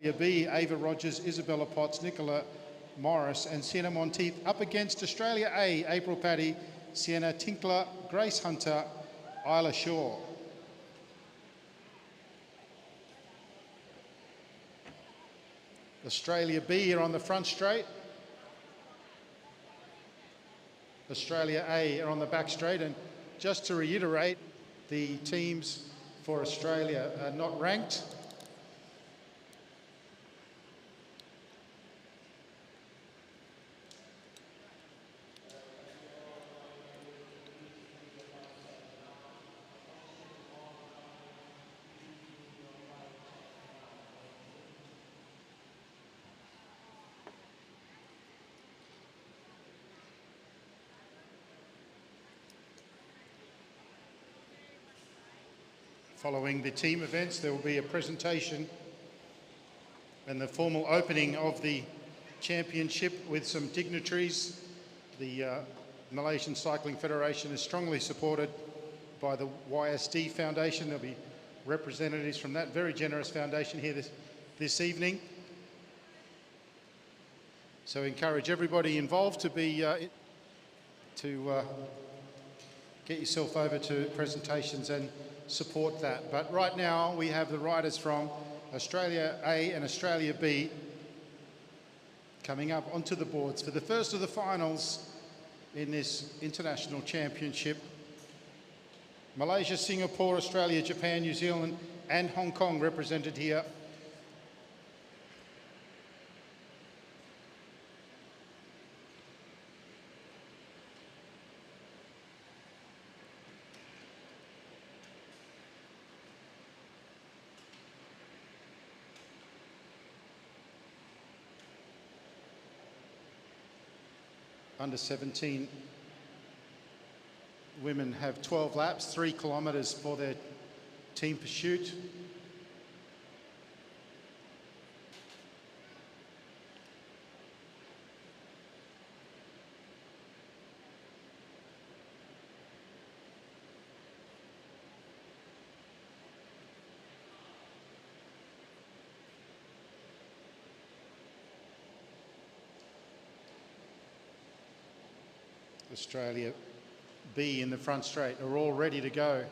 B, Ava Rogers, Isabella Potts, Nicola Morris and Sienna Monteith up against Australia A, April Paddy, Sienna Tinkler, Grace Hunter, Isla Shaw. Australia B are on the front straight. Australia A are on the back straight. And just to reiterate, the teams for Australia are not ranked. Following the team events, there will be a presentation and the formal opening of the championship with some dignitaries. The Malaysian Cycling Federation is strongly supported by the YSD Foundation. There'll be representatives from that very generous foundation here this evening. So encourage everybody involved to be get yourself over to presentations and support that. But right now we have the riders from Australia A and Australia B coming up onto the boards for the first of the finals in this international championship. Malaysia, Singapore, Australia, Japan, New Zealand and Hong Kong represented here. Under 17 women have 12 laps, 3 kilometres for their team pursuit. Australia B in the front straight are all ready to go.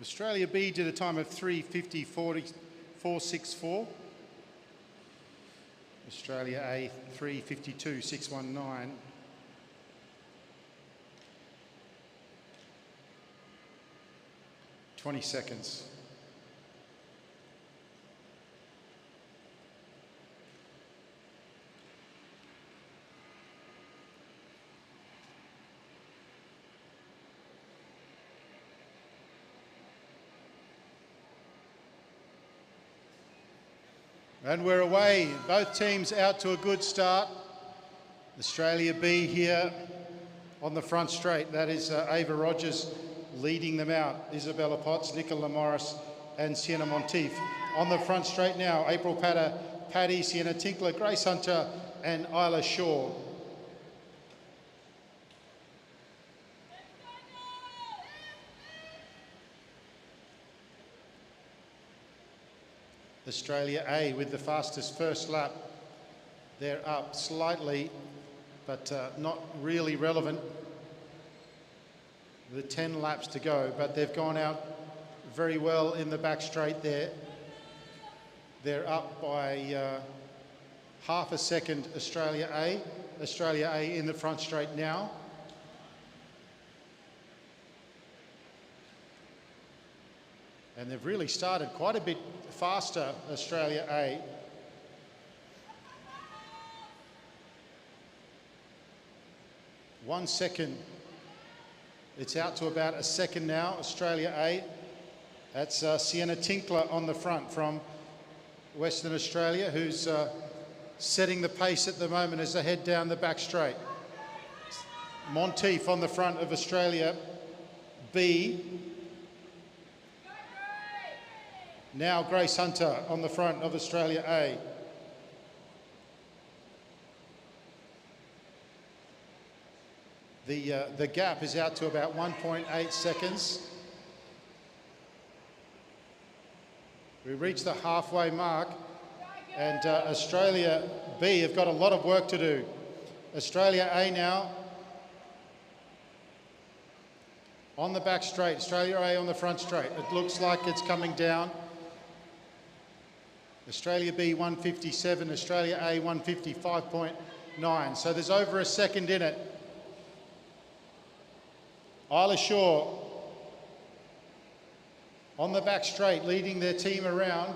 Australia B did a time of 3:50.464. Australia A 3:52.619. Twenty seconds. And we're away. Both teams out to a good start. Australia B here on the front straight. That is Ava Rogers leading them out. Isabella Potts, Nicola Morris and Sienna Monteith. On the front straight now, April Paddy, Sienna Tinkler, Grace Hunter and Isla Shaw. Australia A with the fastest first lap. They're up slightly, but not really relevant. The 10 laps to go, but they've gone out very well in the back straight there. They're up by half a second, Australia A. Australia A in the front straight now. And they've really started quite a bit faster, Australia A. One second. It's out to about a second now, Australia A. That's Sienna Tinkler on the front from Western Australia, who's setting the pace at the moment as they head down the back straight. Monteith on the front of Australia B. Now Grace Hunter on the front of Australia A. The gap is out to about 1.8 seconds. We reached the halfway mark, and Australia B have got a lot of work to do. Australia A now on the back straight. Australia A on the front straight. It looks like it's coming down. Australia B 157, Australia A 155.9. So there's over a second in it. Isla Shaw on the back straight, leading their team around.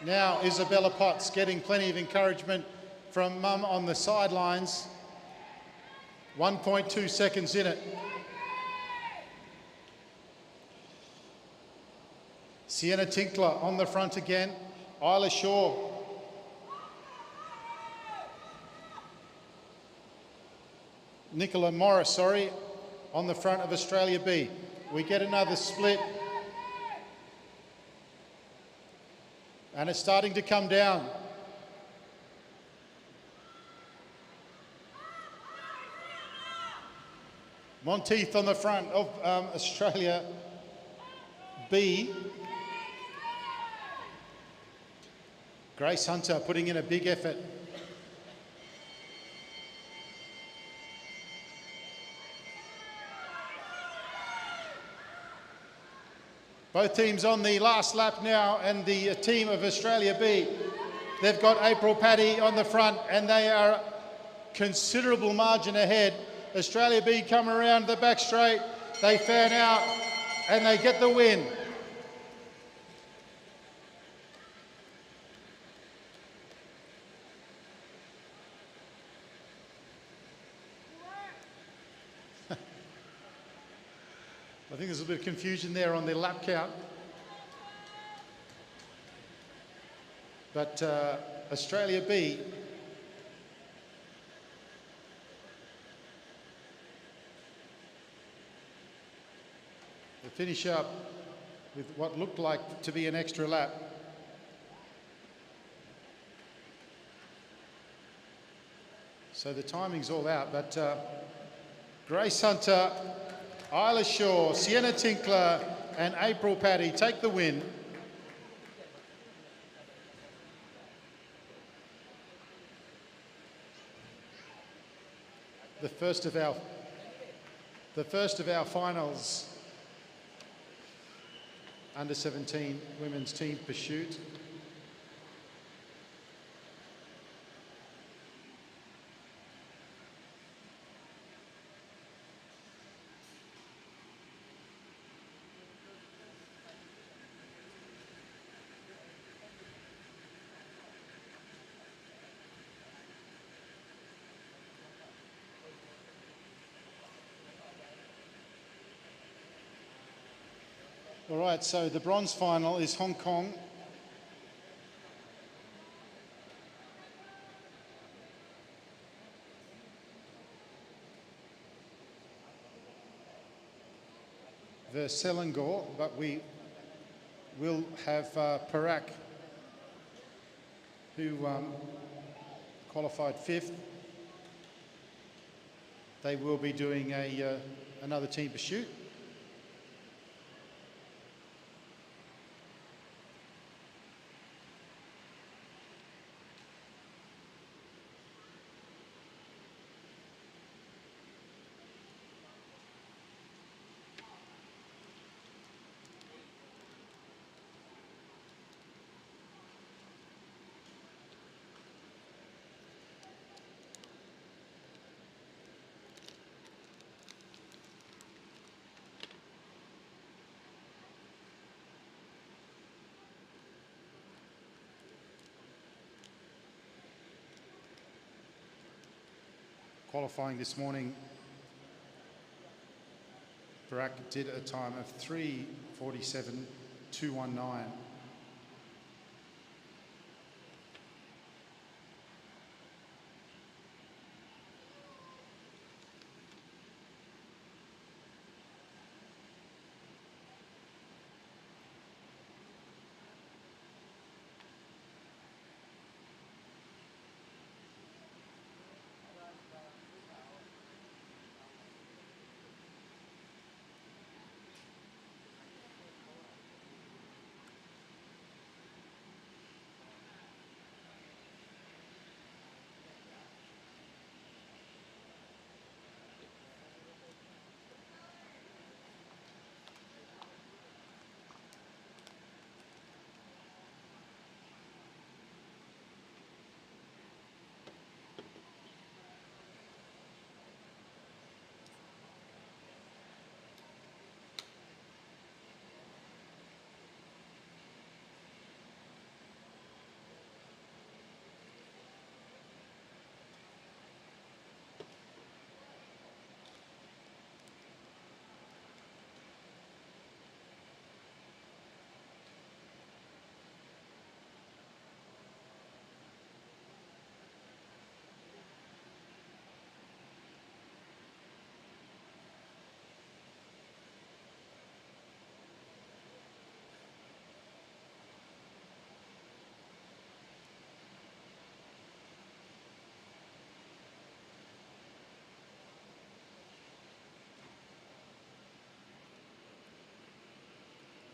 Now Isabella Potts getting plenty of encouragement from Mum on the sidelines. 1.2 seconds in it. Sienna Tinkler on the front again. Isla Shaw. Nicola Morris, sorry, on the front of Australia B. We get another split. And it's starting to come down. Monteith on the front of Australia B. Grace Hunter putting in a big effort. Both teams on the last lap now, and the team of Australia B, they've got April Paddy on the front, and they are considerable margin ahead. Australia B come around the back straight, they fan out, and they get the win. I think there's a bit of confusion there on the lap count. But Australia B will finish up with what looked like to be an extra lap. So the timing's all out, but Grace Hunter, Isla Shaw, Sienna Tinkler and April Paddy take the win. The first of our finals under 17 women's team pursuit. All right, so the bronze final is Hong Kong. Versus Selangor, but we will have Perak, who qualified 5th. They will be doing another team pursuit. Qualifying this morning, Perak did a time of 3:47.219.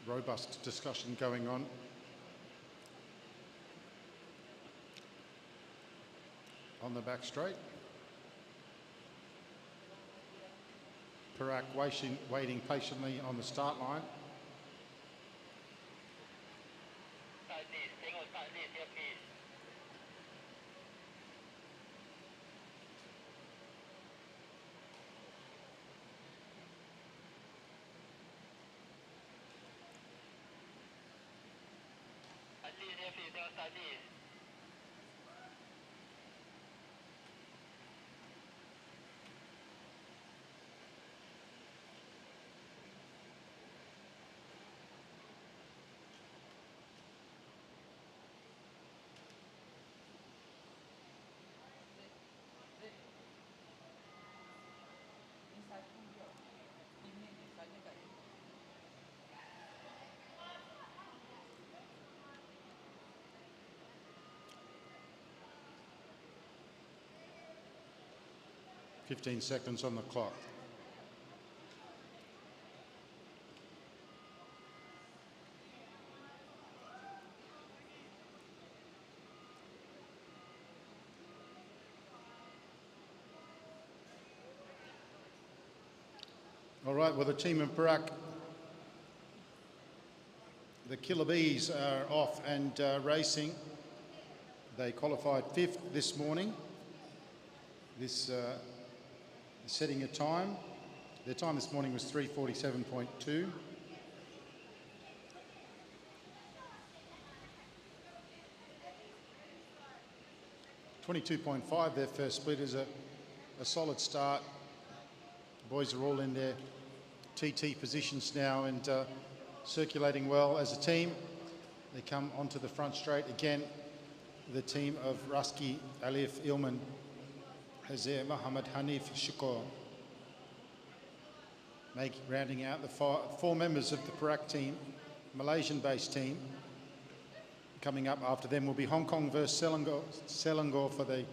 robust discussion going on. On the back straight. Perak waiting patiently on the start line. Fifteen seconds on the clock. All right, well, the team in Perak, the Killer Bees are off and racing. They qualified 5th this morning. This setting a time. Their time this morning was 3:47.2. .22.5 their first split is a solid start. The boys are all in their TT positions now and circulating well as a team. They come onto the front straight again. The team of Ruski, Alif, Ilman, Hazer, Mohammed, Hanif, Shukor. Rounding out the four members of the Perak team, Malaysian-based team. Coming up after them will be Hong Kong versus Selangor for the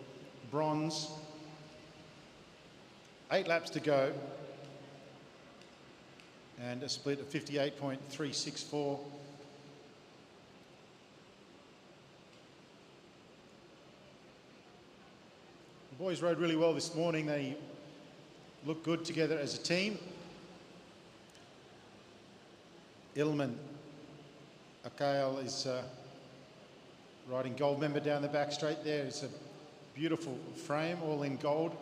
bronze. 8 laps to go. And a split of 58.364. The boys rode really well this morning. They look good together as a team. Ilman Akail is riding gold member down the back straight there. It's a beautiful frame, all in gold.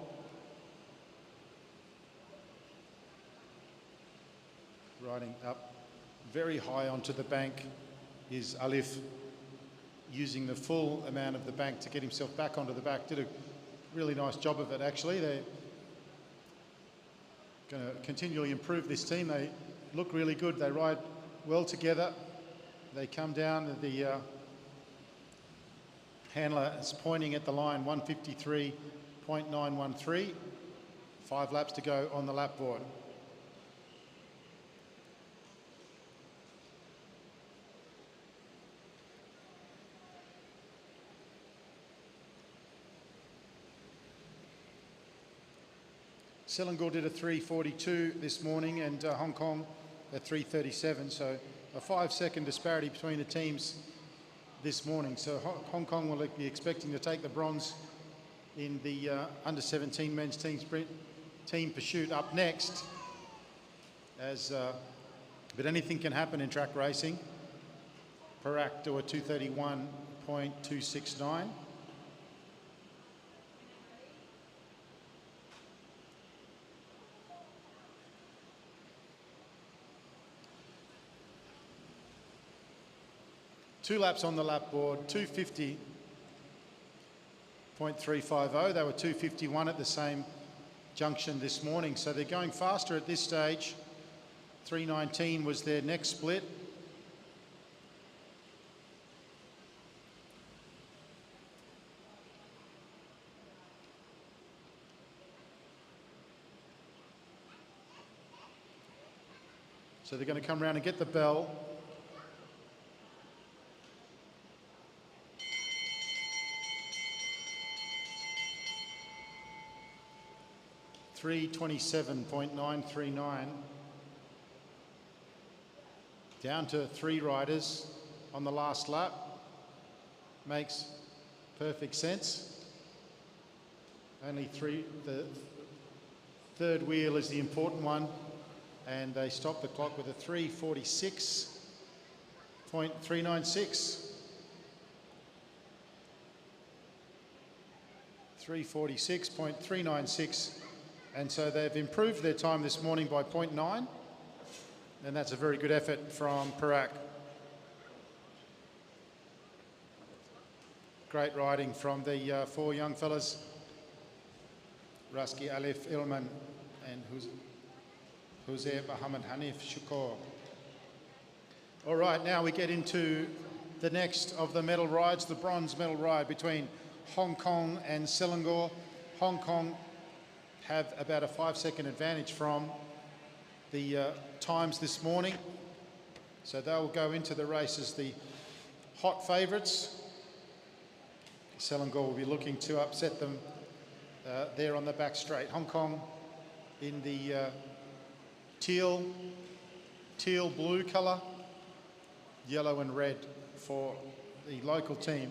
Riding up very high onto the bank is Alif, using the full amount of the bank to get himself back onto the back. Did a really nice job of it, actually. They're going to continually improve this team. They look really good. They ride well together. They come down, the handler is pointing at the line, 153.913. 5 laps to go on the lap board. Selangor did a 3:42 this morning and Hong Kong at 3:37, so a 5-second disparity between the teams this morning. So Hong Kong will be expecting to take the bronze in the under-17 men's team sprint team pursuit up next. But anything can happen in track racing. Perak do a 2:31.269. Two laps on the lap board, 2:50.350. They were 2:51 at the same junction this morning, so they're going faster at this stage. 3:19 was their next split. So they're going to come around and get the bell. 3:27.939. Down to 3 riders on the last lap. Makes perfect sense. Only 3. The third wheel is the important one, and they stop the clock with a 3:46.396. 3:46.396, and so they've improved their time this morning by 0.9, and that's a very good effort from Perak. Great riding from the 4 young fellas, Raski Alif Ilman and Huzair Mohammed Hanif Shukor. All right, now we get into the next of the medal rides, the bronze medal ride between Hong Kong and Selangor. Hong Kong have about a 5-second advantage from the times this morning, so they'll go into the race as the hot favourites. Selangor will be looking to upset them there on the back straight. Hong Kong in the teal blue colour, yellow and red for the local team.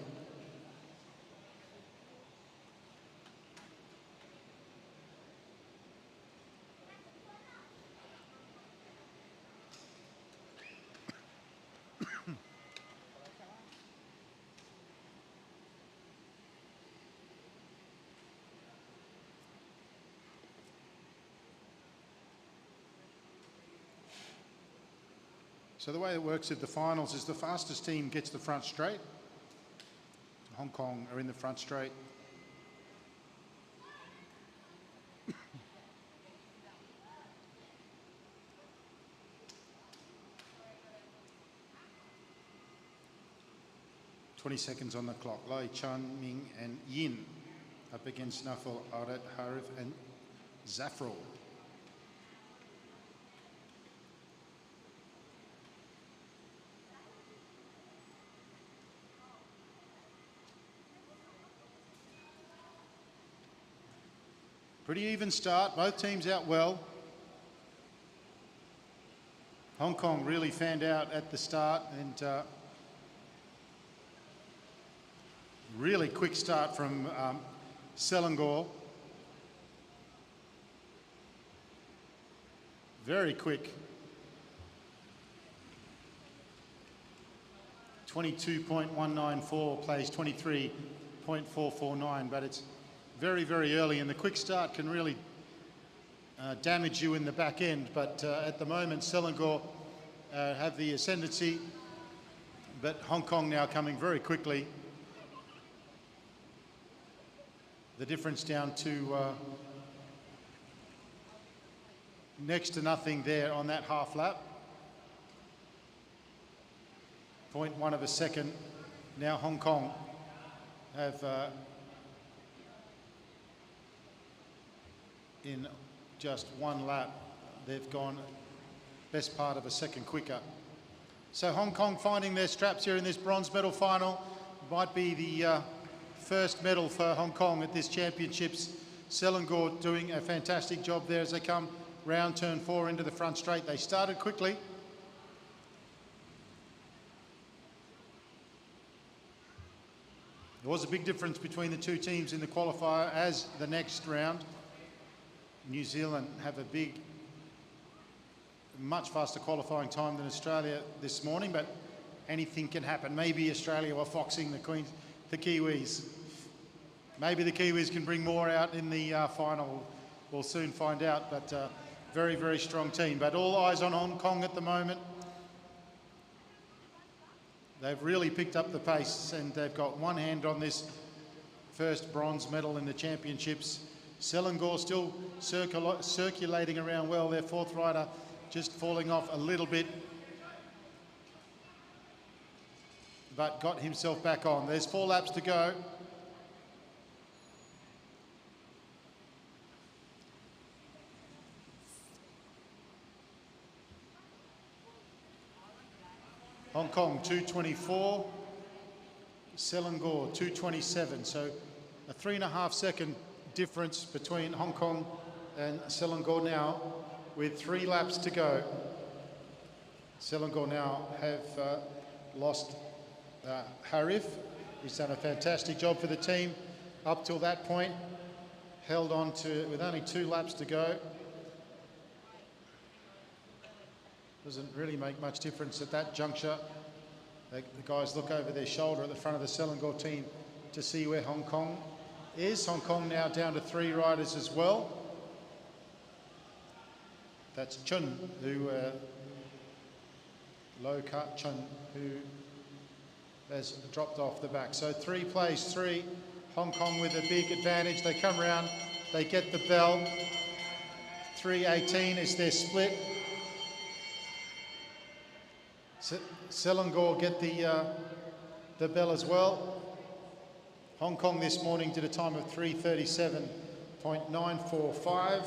So the way it works at the finals is the fastest team gets the front straight. Hong Kong are in the front straight. .20 on the clock. Lai Chan, Ming and Yin up against Nafal, Aret, Harif and Zafrul. Pretty even start, both teams out well. Hong Kong really fanned out at the start, and really quick start from Selangor. Very quick. 22.194 plays 23.449, but it's very, very early, and the quick start can really damage you in the back end. But at the moment, Selangor have the ascendancy, but Hong Kong now coming very quickly. The difference down to next to nothing there on that half lap. 0.1 of a second. Now Hong Kong have in just one lap, they've gone best part of a second quicker. So Hong Kong finding their straps here in this bronze medal final. Might be the first medal for Hong Kong at this championships. Selangor doing a fantastic job there as they come round turn 4 into the front straight. They started quickly. There was a big difference between the two teams in the qualifier as the next round. New Zealand have a much faster qualifying time than Australia this morning, but anything can happen. Maybe Australia were foxing the Kiwis. Maybe the Kiwis can bring more out in the final. We'll soon find out, but very, very strong team. But all eyes on Hong Kong at the moment. They've really picked up the pace, and they've got one hand on this first bronze medal in the championships. Selangor still circulating around well. Their fourth rider just falling off a little bit, but got himself back on. There's 4 laps to go. Hong Kong 2:24, Selangor 2:27. So a 3.5 second difference between Hong Kong and Selangor now with 3 laps to go. Selangor now have lost Harif. He's done a fantastic job for the team up till that point. Held on to with only 2 laps to go. Doesn't really make much difference at that juncture. The guys look over their shoulder at the front of the Selangor team to see where Hong Kong is. Hong Kong now down to 3 riders as well. That's Chun, who low cut Chun, who has dropped off the back. So 3 plays 3. Hong Kong with a big advantage. They come round, they get the bell. 3:18 is their split. Selangor get the bell as well. Hong Kong this morning did a time of 3:37.945.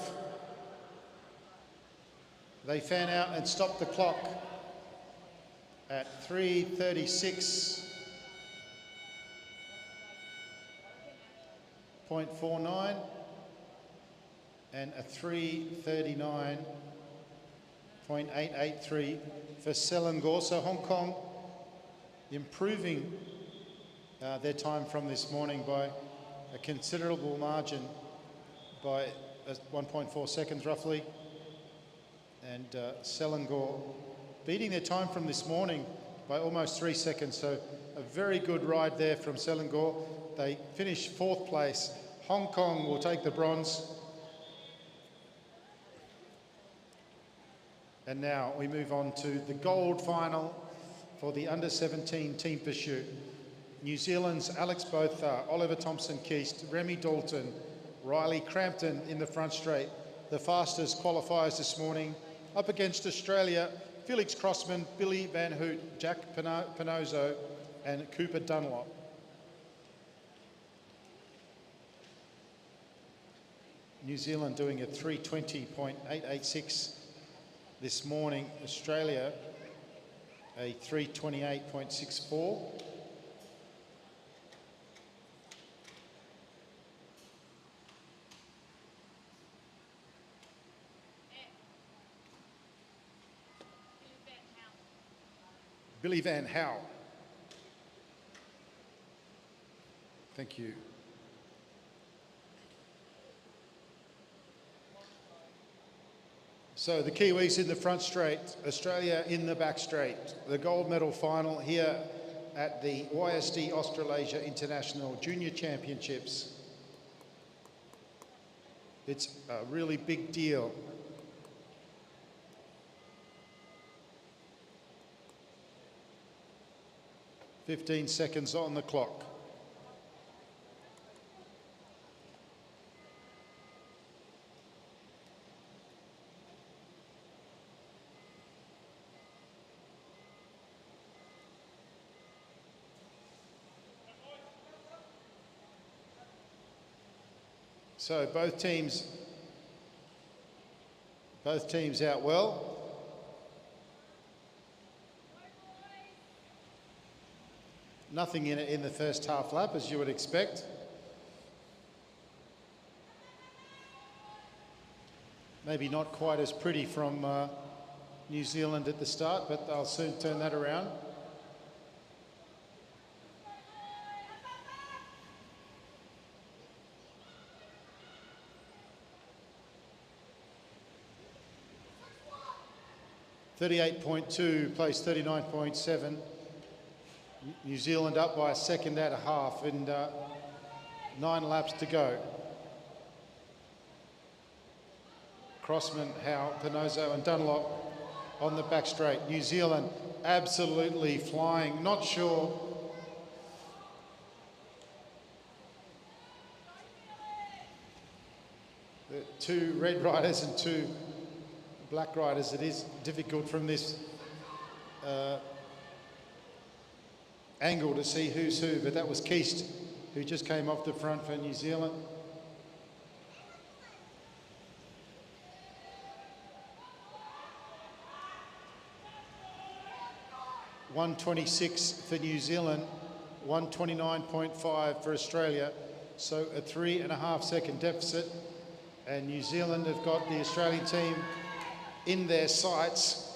They fan out and stop the clock at 3:36.49 and a 3:39.883 for Selangor. So Hong Kong improving their time from this morning by a considerable margin, by 1.4 seconds roughly, and Selangor beating their time from this morning by almost 3 seconds. So a very good ride there from Selangor. They finish 4th place. Hong Kong will take the bronze. And now we move on to the gold final for the under-17 team pursuit. New Zealand's Alex Bothar, Oliver Thompson-Keast, Remy Dalton, Riley Crampton in the front straight, the fastest qualifiers this morning. Up against Australia, Felix Crossman, Billy Van Hoot, Jack Pinozzo and Cooper Dunlop. New Zealand doing a 3:20.886 this morning. Australia a 3:28.64. Billy Van Howe. Thank you. So the Kiwis in the front straight, Australia in the back straight. The gold medal final here at the YSD Australasia International Junior Championships. It's a really big deal. "15 seconds on the clock. So both teams out well. Nothing in it in the first half lap, as you would expect. Maybe not quite as pretty from New Zealand at the start, but they'll soon turn that around. .38.2, place 39.7. New Zealand up by a second and a half, and 9 laps to go. Crossman, Howe, Pinozzo and Dunlop on the back straight. New Zealand absolutely flying, not sure. The 2 red riders and 2 black riders. It is difficult from this angle to see who's who, but that was Keast who just came off the front for New Zealand. .126 for New Zealand, 129.5 for Australia, so a 3.5 second deficit, and New Zealand have got the Australian team in their sights.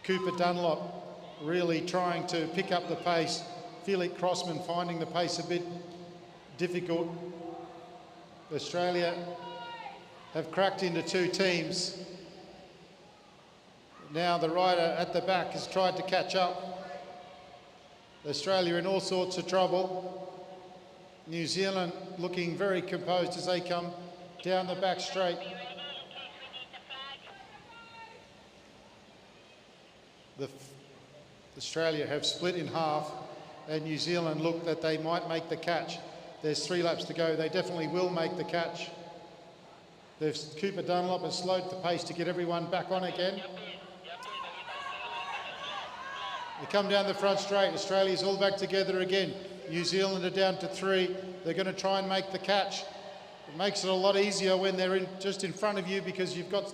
Cooper Dunlop really trying to pick up the pace. Felix Crossman finding the pace a bit difficult. Australia have cracked into two teams. Now the rider at the back has tried to catch up. Australia in all sorts of trouble. New Zealand looking very composed as they come down the back straight. Australia have split in half, and New Zealand look that they might make the catch. There's 3 laps to go. They definitely will make the catch. Cooper Dunlop has slowed the pace to get everyone back on again. They come down the front straight. Australia's all back together again. New Zealand are down to 3. They're going to try and make the catch. It makes it a lot easier when they're just in front of you, because you've got, as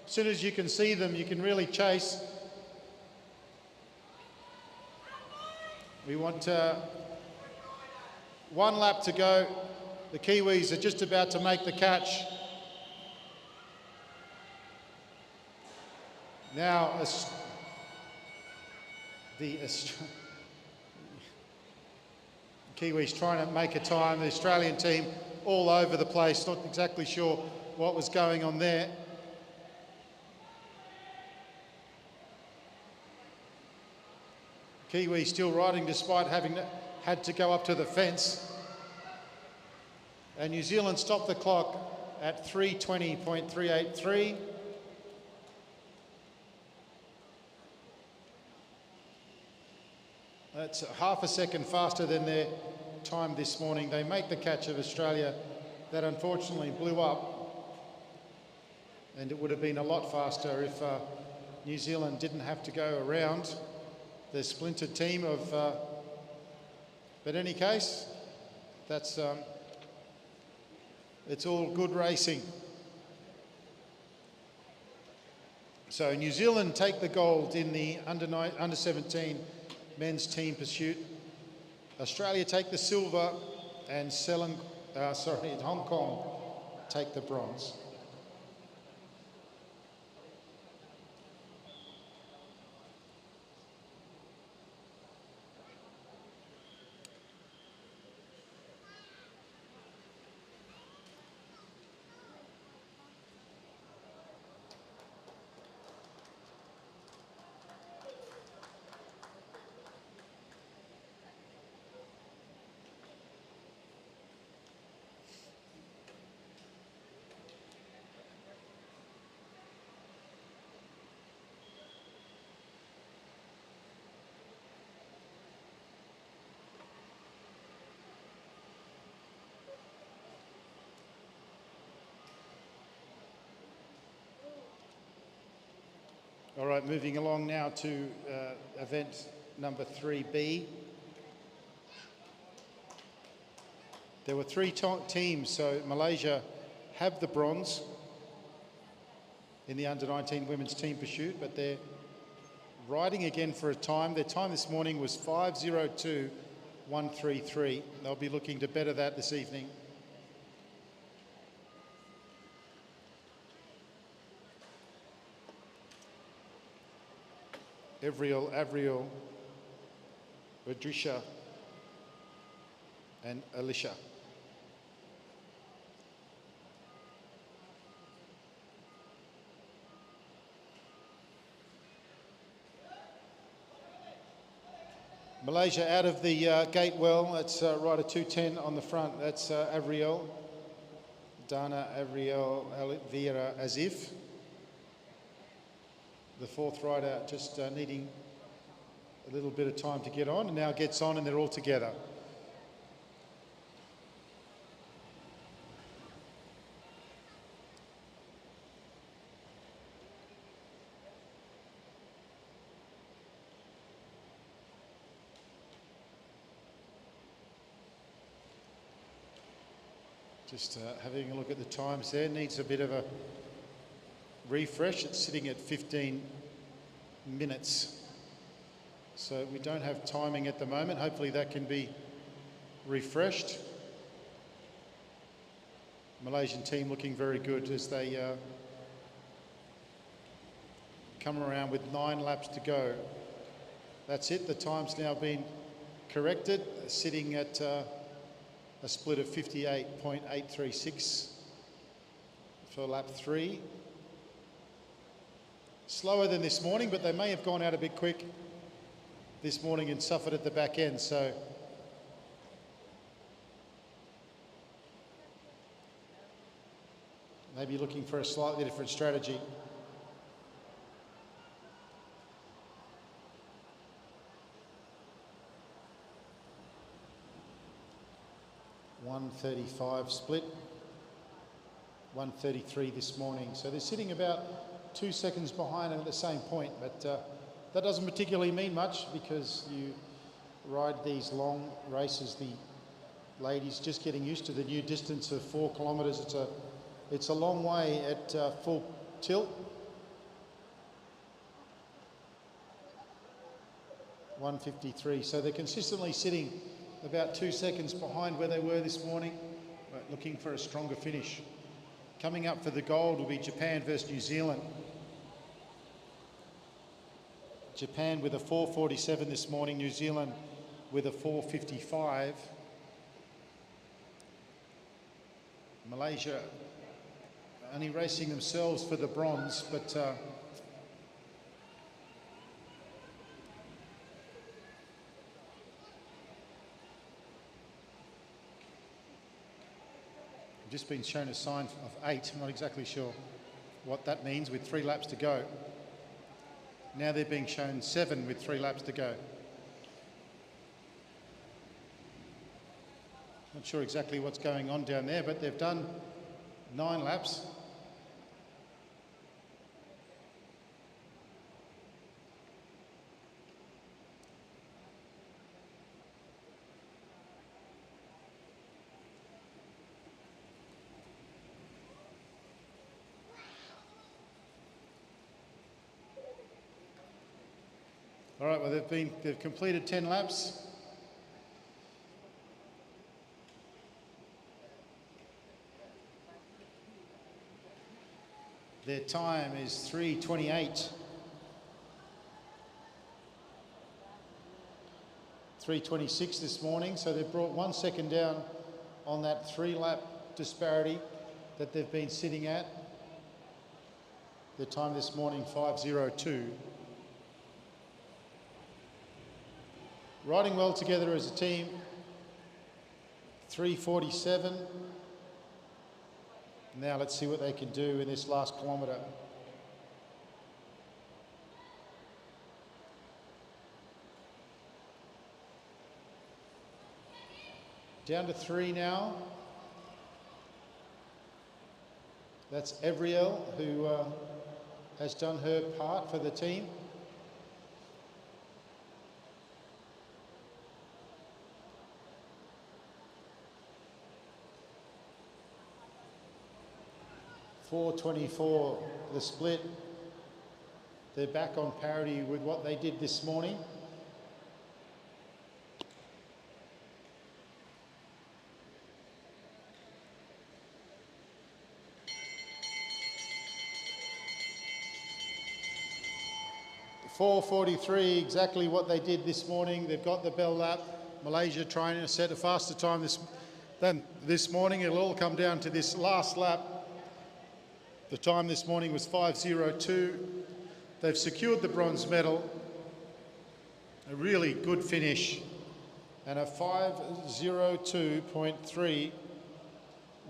soon as you can see them, you can really chase. We want 1 lap to go. The Kiwis are just about to make the catch. Now, the Kiwis trying to make a time. The Australian team all over the place, not exactly sure what was going on there. Kiwi still riding despite having had to go up to the fence. And New Zealand stopped the clock at 3:20.383. That's half a second faster than their time this morning. They make the catch of Australia. That unfortunately blew up. And it would have been a lot faster if New Zealand didn't have to go around the splintered team of... but in any case, that's... it's all good racing. So New Zealand take the gold in the under 17 men's team pursuit. Australia take the silver, and Hong Kong take the bronze. All right, moving along now to event number 3B. There were 3 teams, so Malaysia have the bronze in the under-19 women's team pursuit, but they're riding again for a time. Their time this morning was 5:02.133. They'll be looking to better that this evening. Avril, Adrisha, and Alicia. Malaysia out of the gate well. That's rider 210 on the front. That's Avril, Dana Avril Vera Azif. The 4th rider just needing a little bit of time to get on, and now gets on, and they're all together. Just having a look at the times there. Needs a bit of a refresh. It's sitting at 15 minutes. So we don't have timing at the moment. Hopefully that can be refreshed. Malaysian team looking very good as they come around with 9 laps to go. That's it. The time's now been corrected, sitting at a split of 58.836 for lap 3. Slower than this morning, but they may have gone out a bit quick this morning and suffered at the back end, so maybe looking for a slightly different strategy. .135 split, 133 this morning. So they're sitting about 2 seconds behind and at the same point, but that doesn't particularly mean much because you ride these long races. The ladies just getting used to the new distance of 4 kilometres. It's a long way at full tilt. 153. So they're consistently sitting about 2 seconds behind where they were this morning, but looking for a stronger finish. Coming up for the gold will be Japan versus New Zealand. Japan with a 4:47 this morning, New Zealand with a 4:55. Malaysia only racing themselves for the bronze, but just been shown a sign of 8. I'm not exactly sure what that means with 3 laps to go. Now they're being shown 7 with 3 laps to go. Not sure exactly what's going on down there, but they've done 9 laps. All right, well, they've completed 10 laps. Their time is 3:28. 3:26 this morning, so they've brought 1 second down on that 3-lap disparity that they've been sitting at. Their time this morning, 5:02. Riding well together as a team. 3:47. Now let's see what they can do in this last kilometre. Down to 3 now. That's Evriel, who has done her part for the team. .424 the split. They're back on parity with what they did this morning. .443, exactly what they did this morning. They've got the bell lap. Malaysia trying to set a faster time than this morning. It'll all come down to this last lap. The time this morning was 5:02. They've secured the bronze medal. A really good finish. And a 5:02.3.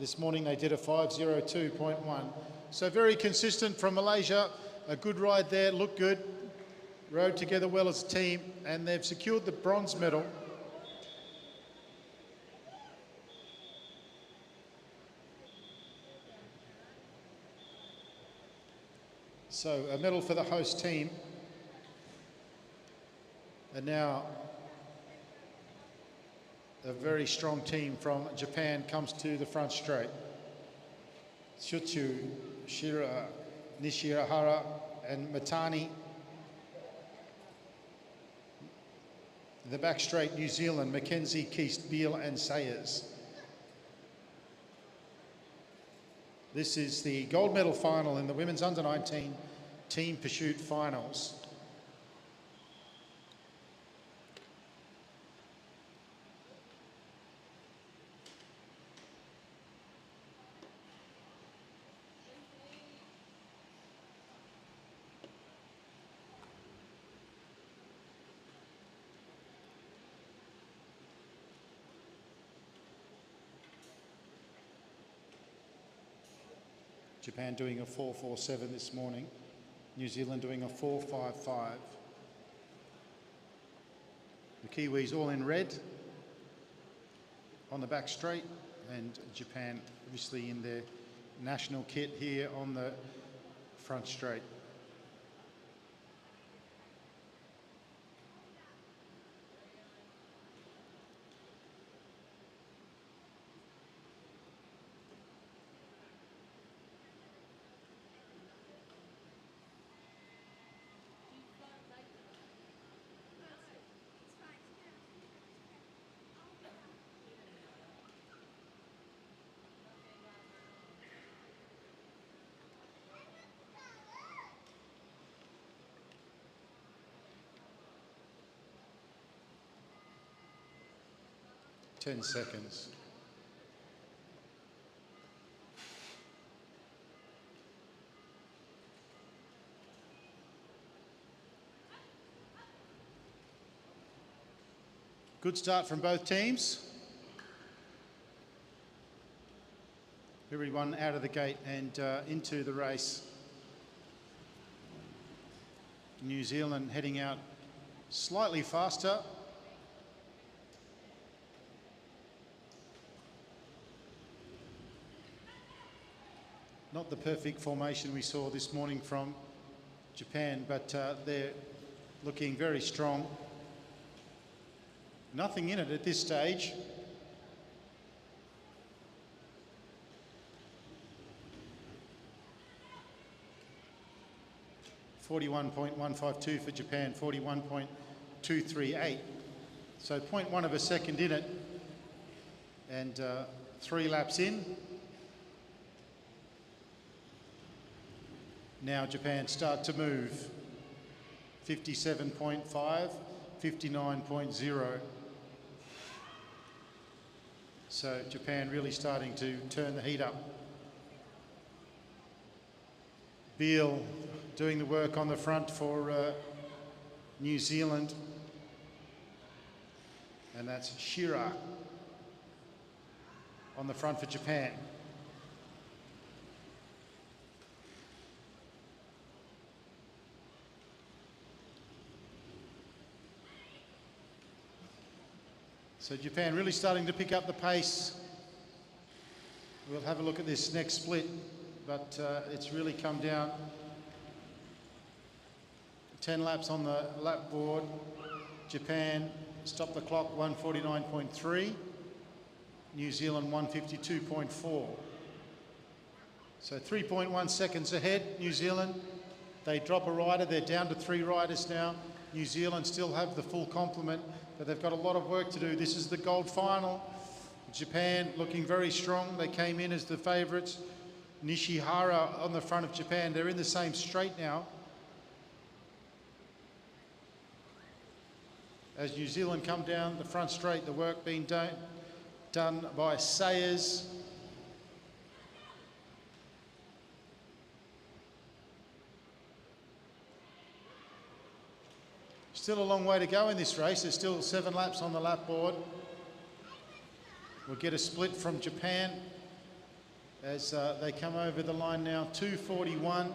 This morning they did a 5:02.1. So very consistent from Malaysia. A good ride there, looked good. Rode together well as a team, and they've secured the bronze medal. So a medal for the host team. And now a very strong team from Japan comes to the front straight. Shutsu, Shira, Nishihara and Matani. The back straight, New Zealand, Mackenzie, Keast, Beale and Sayers. This is the gold medal final in the women's under-19 team pursuit finals. Japan doing a 4.47 this morning. New Zealand doing a 4.55. The Kiwis all in red on the back straight, and Japan obviously in their national kit here on the front straight. Ten seconds. Good start from both teams. Everyone out of the gate and into the race. New Zealand heading out slightly faster. Not the perfect formation we saw this morning from Japan, but they're looking very strong. Nothing in it at this stage. .152 for Japan, 41.238. So 0.1 of a second in it, and 3 laps in. Now Japan start to move. 57.5, 59.0. So Japan really starting to turn the heat up. Beale doing the work on the front for New Zealand. And that's Shira on the front for Japan. So Japan really starting to pick up the pace. We'll have a look at this next split, but it's really come down. 10 laps on the lap board. Japan stopped the clock 149.3. New Zealand 152.4. So 3.1 seconds ahead, New Zealand. They drop a rider, they're down to 3 riders now. New Zealand still have the full complement, but they've got a lot of work to do. This is the gold final. Japan looking very strong. They came in as the favourites. Nishihara on the front of Japan. They're in the same straight now. As New Zealand come down the front straight, the work being done by Sayers. Still a long way to go in this race. There's still 7 laps on the lap board. We'll get a split from Japan as they come over the line now. 2:41.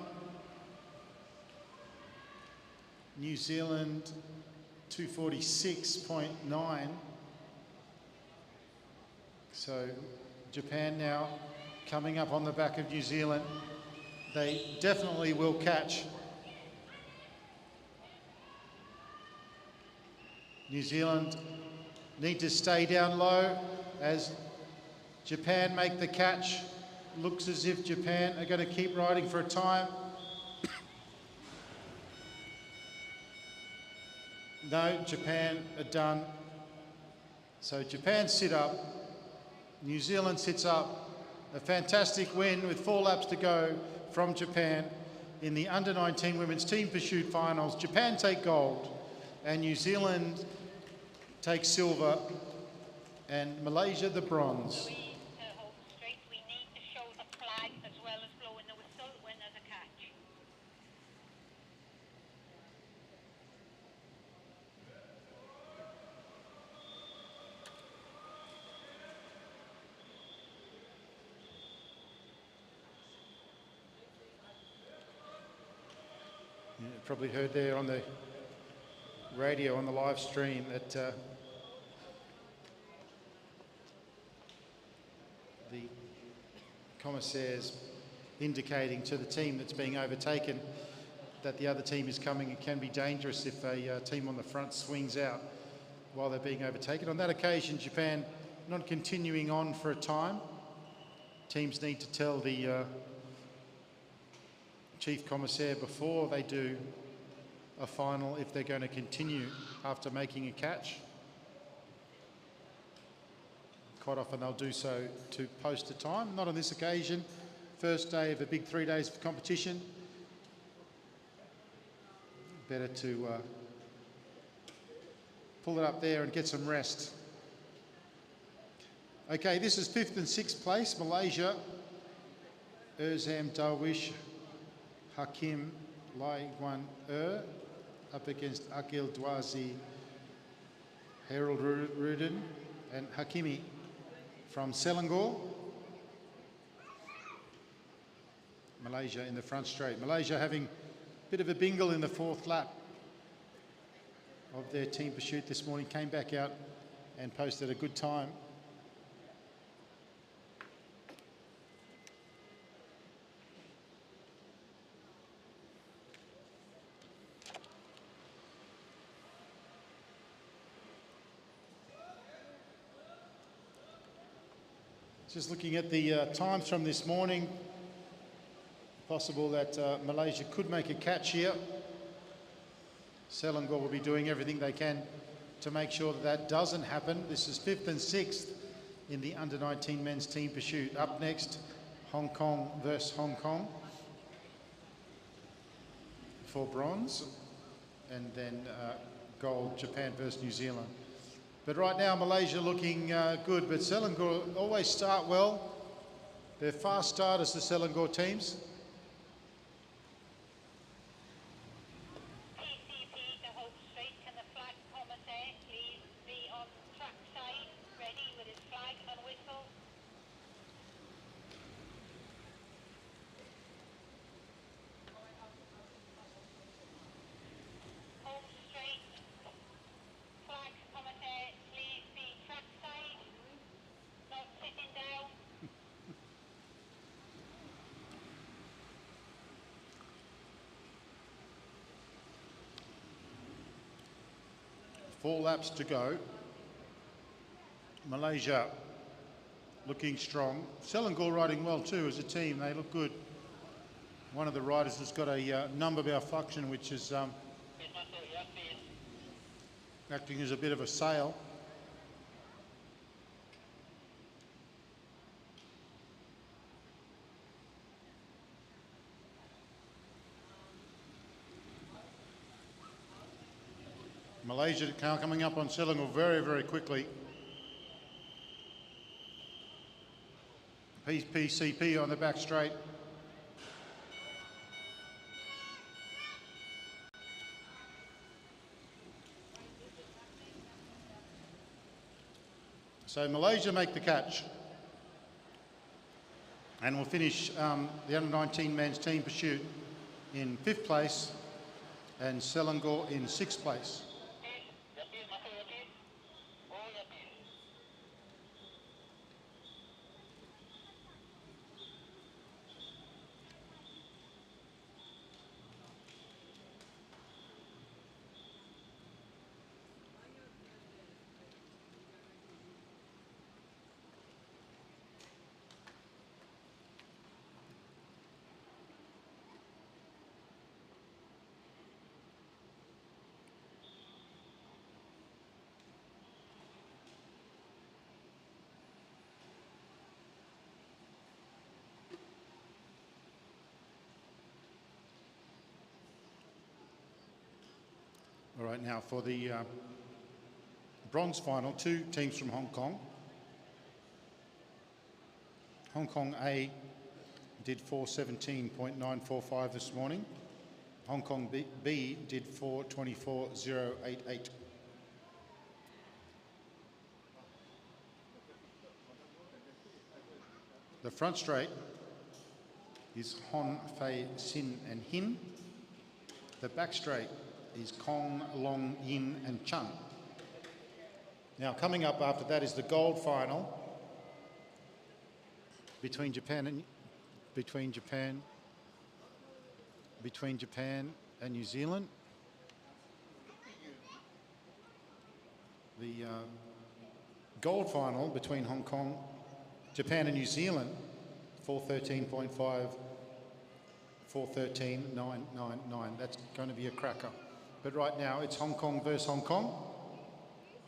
New Zealand 2:46.9. So Japan now coming up on the back of New Zealand. They definitely will catch. New Zealand need to stay down low as Japan make the catch. Looks as if Japan are going to keep riding for a time. No, Japan are done. So Japan sit up, New Zealand sits up. A fantastic win with 4 laps to go from Japan. in the under-19 women's team pursuit finals. Japan take gold and New Zealand take silver and Malaysia the bronze. We need to show the flag as well as blowing the whistle when there's a catch. You probably heard there on the radio on the live stream that the commissaires indicating to the team that's being overtaken that the other team is coming. It can be dangerous if a team on the front swings out while they're being overtaken. On that occasion, Japan not continuing on for a time. Teams need to tell the chief commissaire before they do a final if they're going to continue after making a catch. Quite often they'll do so to post a time. Not on this occasion. First day of a big 3 days of competition. Better to pull it up there and get some rest. Okay, this is 5th and 6th place. Malaysia, Erzam Darwish, Hakim Lai Guan up against Akil Dwazi, Harold Rudin and Hakimi from Selangor. Malaysia in the front straight. Malaysia having a bit of a bingle in the 4th lap of their team pursuit this morning. Came back out and posted a good time. Just looking at the times from this morning, possible that Malaysia could make a catch here. Selangor will be doing everything they can to make sure that that doesn't happen. This is 5th and 6th in the under-19 men's team pursuit. Up next, Hong Kong versus Hong Kong for bronze, and then gold, Japan versus New Zealand. But right now, Malaysia looking good, but Selangor always start well. They're fast starters, the Selangor teams. PCP to hold straight. Can the flag commissaire please be on track side, ready with his flag and whistle? Hold straight. Flag commissaire please be track side, not sitting down. 4 laps to go. Malaysia looking strong. Selangor riding well too as a team. They look good. One of the riders has got a number malfunction, which is acting as a bit of a sail. Malaysia coming up on Selangor very, very quickly. PCP on the back straight. So Malaysia make the catch. And we'll finish the under-19 men's team pursuit in 5th place and Selangor in 6th place. All right, now for the bronze final, two teams from Hong Kong. Hong Kong A did 4:17.945 this morning. Hong Kong B did 4:24.088. The front straight is Hon Fei Sin and Hin. The back straight is Kong Long Yin and Chung. Now coming up after that is the gold final between Japan and New Zealand. The gold final between Hong Kong, Japan and New Zealand, 4:13.5, 4:13.999. That's going to be a cracker. But right now it's Hong Kong versus Hong Kong,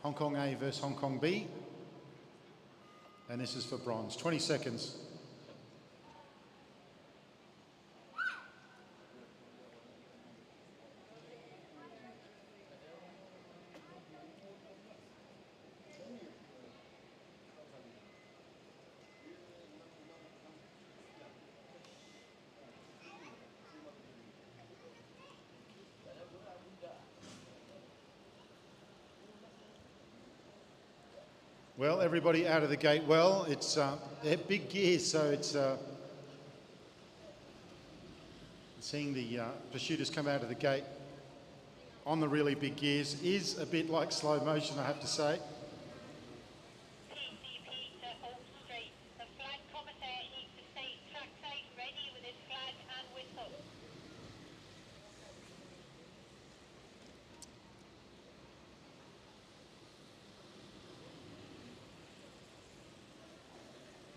Hong Kong A versus Hong Kong B, and this is for bronze. 20 seconds. Well, everybody out of the gate well. It's they're big gears, so it's seeing the pursuiters come out of the gate on the really big gears is a bit like slow motion, I have to say. PCP to hold straight. The flag commissaire needs to stay trackside ready with his flag and whistle.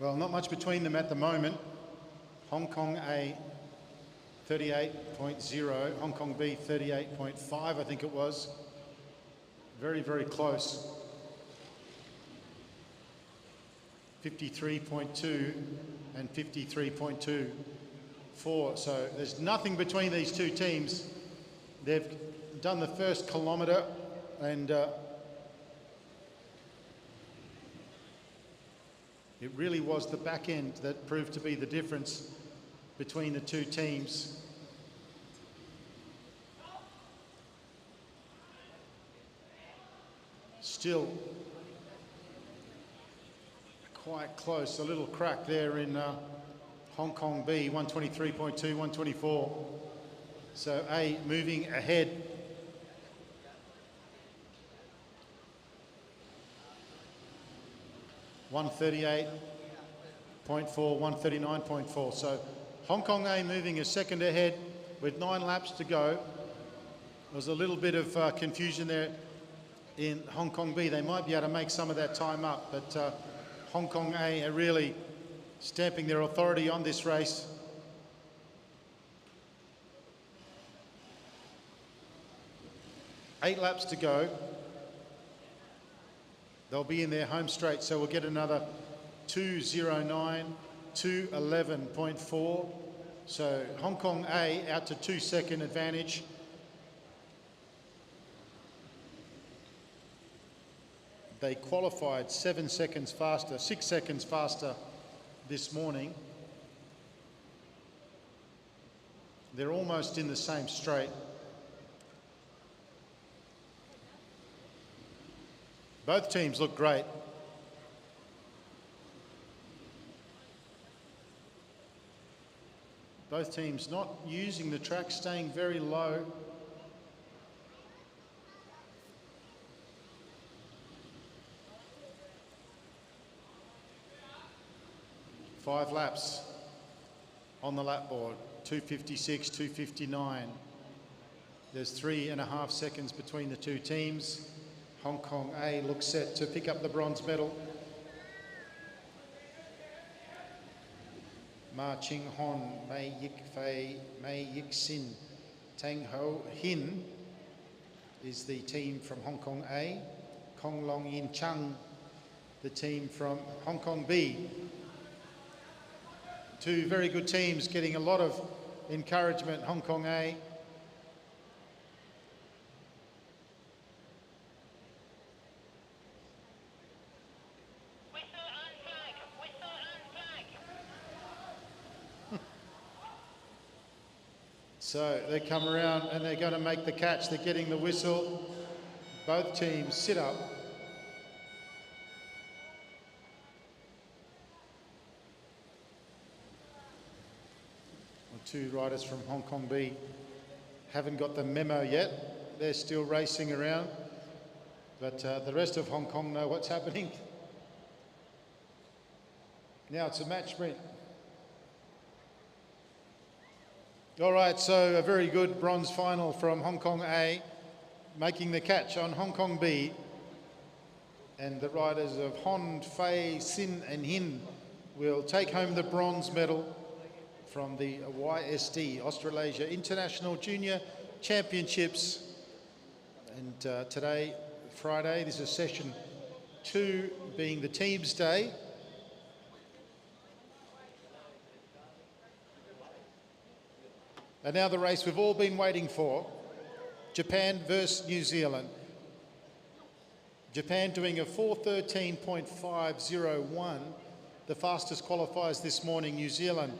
Well, not much between them at the moment. Hong Kong A 38.0, Hong Kong B 38.5, I think it was. Very, very close. 53.2 and 53.24. So there's nothing between these two teams. They've done the first kilometre and it really was the back end that proved to be the difference between the two teams. Still quite close, a little crack there in Hong Kong B, 123.2, 124. So A moving ahead. .138.4, 139.4. So Hong Kong A moving a second ahead with 9 laps to go. There was a little bit of confusion there in Hong Kong B. They might be able to make some of that time up, but Hong Kong A are really stamping their authority on this race. Eight laps to go. They'll be in their home straight, so we'll get another 2:09, 2:11.4. So Hong Kong A out to 2-second advantage. They qualified 7 seconds faster, 6 seconds faster this morning. They're almost in the same straight. Both teams look great. Both teams not using the track, staying very low. Five laps on the lap board, 2:56, 2:59. There's 3.5 seconds between the two teams. Hong Kong A looks set to pick up the bronze medal. Ma Ching Hon, Mei Yik Fei, Mei Yik Sin, Tang Ho Hin is the team from Hong Kong A. Kong Long Yin Chung, the team from Hong Kong B. Two very good teams getting a lot of encouragement. Hong Kong A So they come around and they're going to make the catch. They're getting the whistle. Both teams sit up. The two riders from Hong Kong B haven't got the memo yet. They're still racing around. But the rest of Hong Kong know what's happening. Now it's a match sprint. All right, so a very good bronze final from Hong Kong A, making the catch on Hong Kong B. And the riders of Hon, Fei, Sin and Hin will take home the bronze medal from the YSD, Australasia International Junior Championships. And today, Friday, this is session 2, being the team's day. And now the race we've all been waiting for, Japan versus New Zealand. Japan doing a 4:13.501. The fastest qualifiers this morning, New Zealand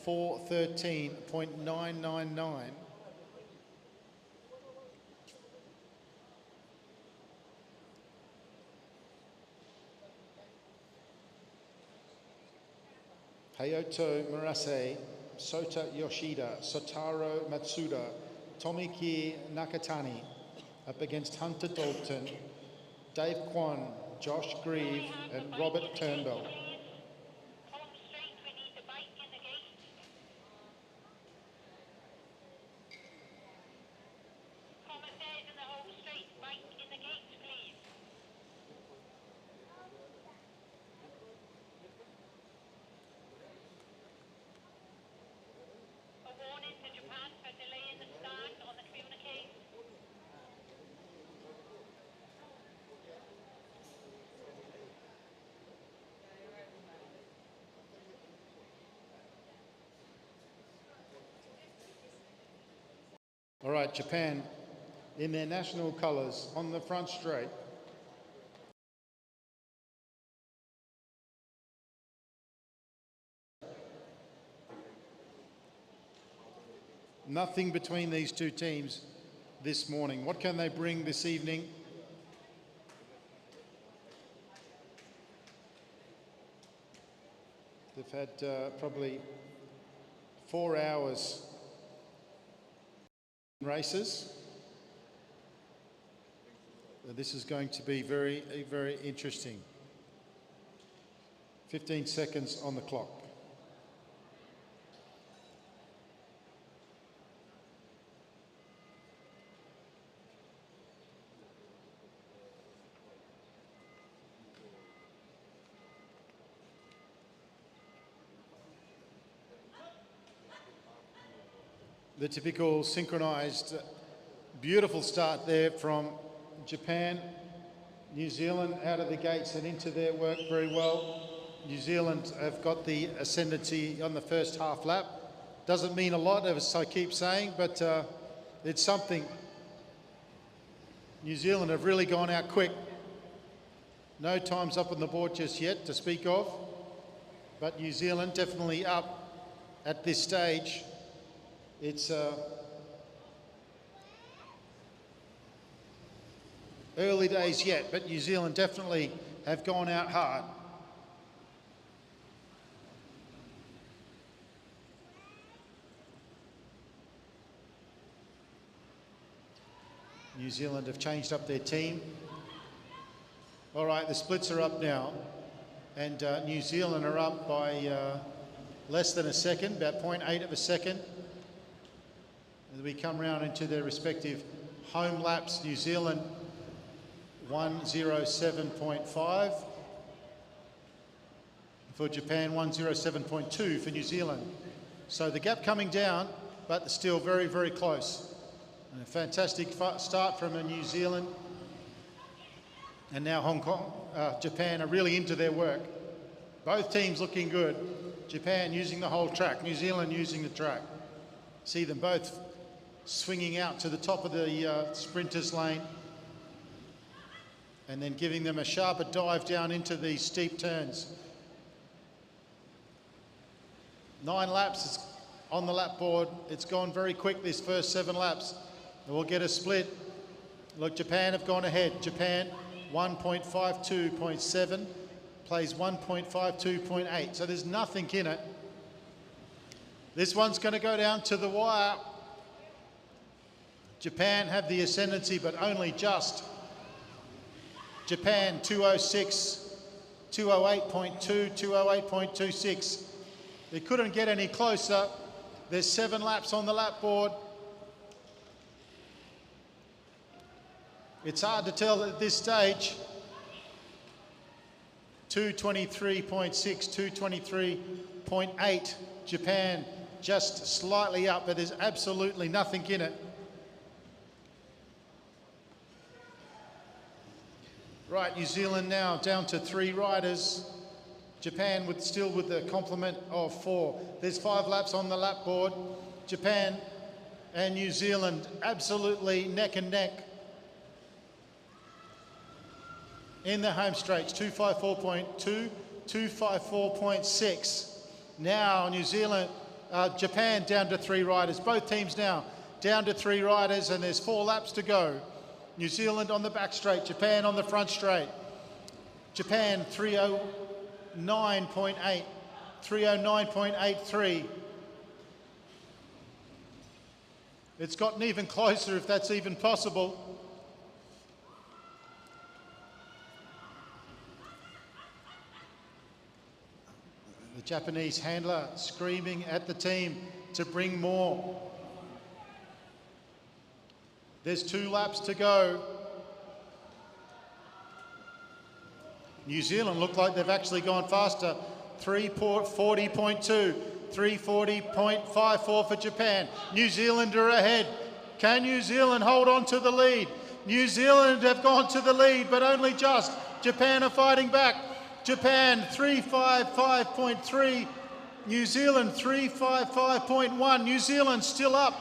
4:13.999. Hayato Murase, Sota Yoshida, Sotaro Matsuda, Tomiki Nakatani, up against Hunter Dalton, Dave Kwan, Josh Grieve and Robert Turnbull. All right, Japan in their national colours on the front straight. Nothing between these two teams this morning. What can they bring this evening? They've had probably 4 hours races. This is going to be very, very interesting. 15 seconds on the clock. The typical synchronised, beautiful start there from Japan. New Zealand out of the gates and into their work very well. New Zealand have got the ascendancy on the first half lap. Doesn't mean a lot, as I keep saying, but it's something. New Zealand have really gone out quick. No times up on the board just yet to speak of, but New Zealand definitely up at this stage. It's early days yet, but New Zealand definitely have gone out hard. New Zealand have changed up their team. All right, the splits are up now, and New Zealand are up by less than a second, about 0.8 of a second. As we come round into their respective home laps, New Zealand 1:07.5 for Japan, 1:07.2 for New Zealand. So the gap coming down, but still very, very close. And a fantastic start from New Zealand. And now Japan are really into their work. Both teams looking good. Japan using the whole track, New Zealand using the track. See them both swinging out to the top of the sprinters lane and then giving them a sharper dive down into these steep turns. 9 laps is on the lap board. It's gone very quick this first 7 laps. And we'll get a split. Look, Japan have gone ahead. Japan 1.52.7 plays 1.52.8. So there's nothing in it. This one's going to go down to the wire. Japan have the ascendancy, but only just. Japan 206, 208.2, 208.26. They couldn't get any closer. There's 7 laps on the lap board. It's hard to tell at this stage. 223.6, 223.8. Japan just slightly up, but there's absolutely nothing in it. Right, New Zealand now down to 3 riders. Japan still with the complement of 4. There's 5 laps on the lap board. Japan and New Zealand absolutely neck and neck in the home straights. 254.2, 254.6. Now New Zealand, Japan down to 3 riders. Both teams now down to 3 riders, and there's 4 laps to go. New Zealand on the back straight, Japan on the front straight. Japan 309.8, 309.83. It's gotten even closer, if that's even possible. The Japanese handler screaming at the team to bring more. There's 2 laps to go. New Zealand look like they've actually gone faster. 340.2, 340.54 for Japan. New Zealand are ahead. Can New Zealand hold on to the lead? New Zealand have gone to the lead, but only just. Japan are fighting back. Japan 355.3, New Zealand 355.1. New Zealand still up.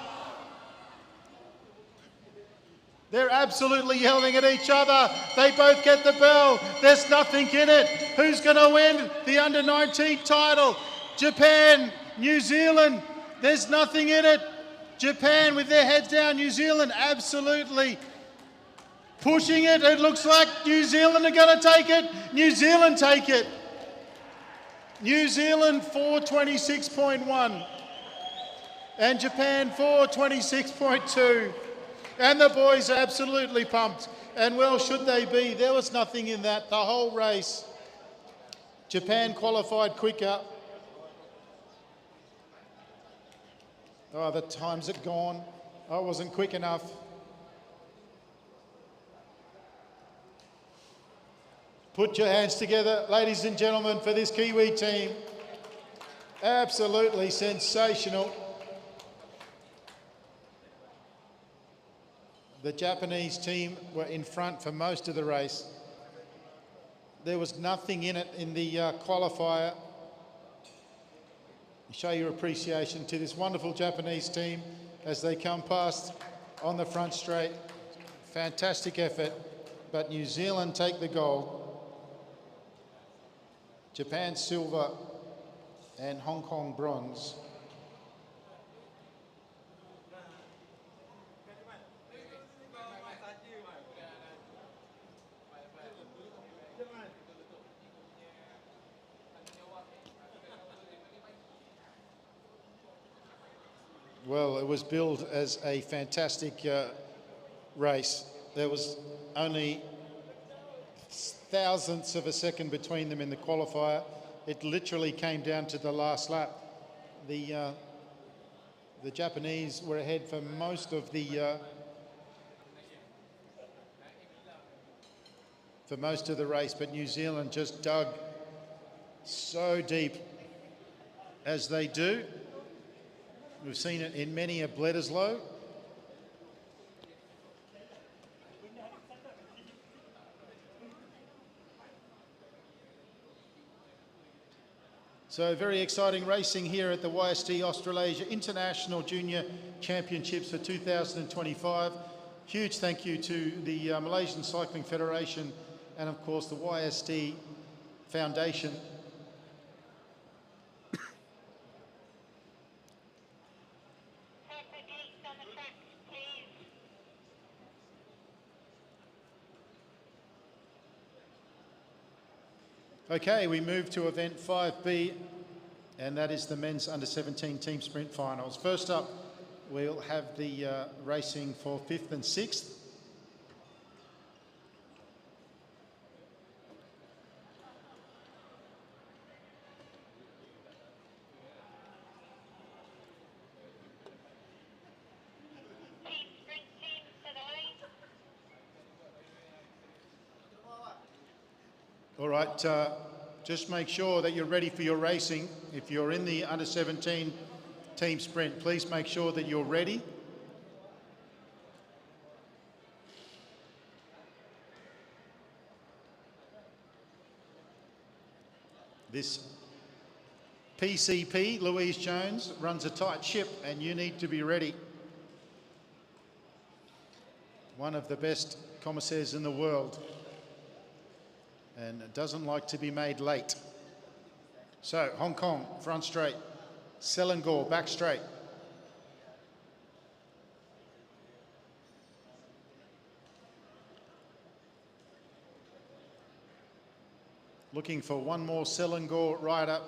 They're absolutely yelling at each other. They both get the bell. There's nothing in it. Who's going to win the under-19 title? Japan, New Zealand. There's nothing in it. Japan with their heads down. New Zealand absolutely pushing it. It looks like New Zealand are going to take it. New Zealand take it. New Zealand 426.1 and Japan 426.2. And the boys are absolutely pumped. And well should they be. There was nothing in that the whole race. Japan qualified quicker. Oh, the times are gone. I wasn't quick enough. Put your hands together, ladies and gentlemen, for this Kiwi team. Absolutely sensational. The Japanese team were in front for most of the race. There was nothing in it in the qualifier. Show your appreciation to this wonderful Japanese team as they come past on the front straight. Fantastic effort, but New Zealand take the gold. Japan silver and Hong Kong bronze. Well, it was billed as a fantastic race. There was only thousandths of a second between them in the qualifier. It literally came down to the last lap. The Japanese were ahead for most of the race, but New Zealand just dug so deep as they do. We've seen it in many a Bledisloe. So very exciting racing here at the YST Australasia International Junior Championships for 2025. Huge thank you to the Malaysian Cycling Federation and of course the YST Foundation. Okay, we move to event 5B, and that is the men's under-17 team sprint finals. First up, we'll have the racing for 5th and 6th. Team sprint team to the line. All right, just make sure that you're ready for your racing. If you're in the under-17 team sprint, please make sure that you're ready. This PCP, Louise Jones, runs a tight ship and you need to be ready. One of the best commissaires in the world and doesn't like to be made late. So, Hong Kong, front straight. Selangor, back straight. Looking for one more Selangor rider.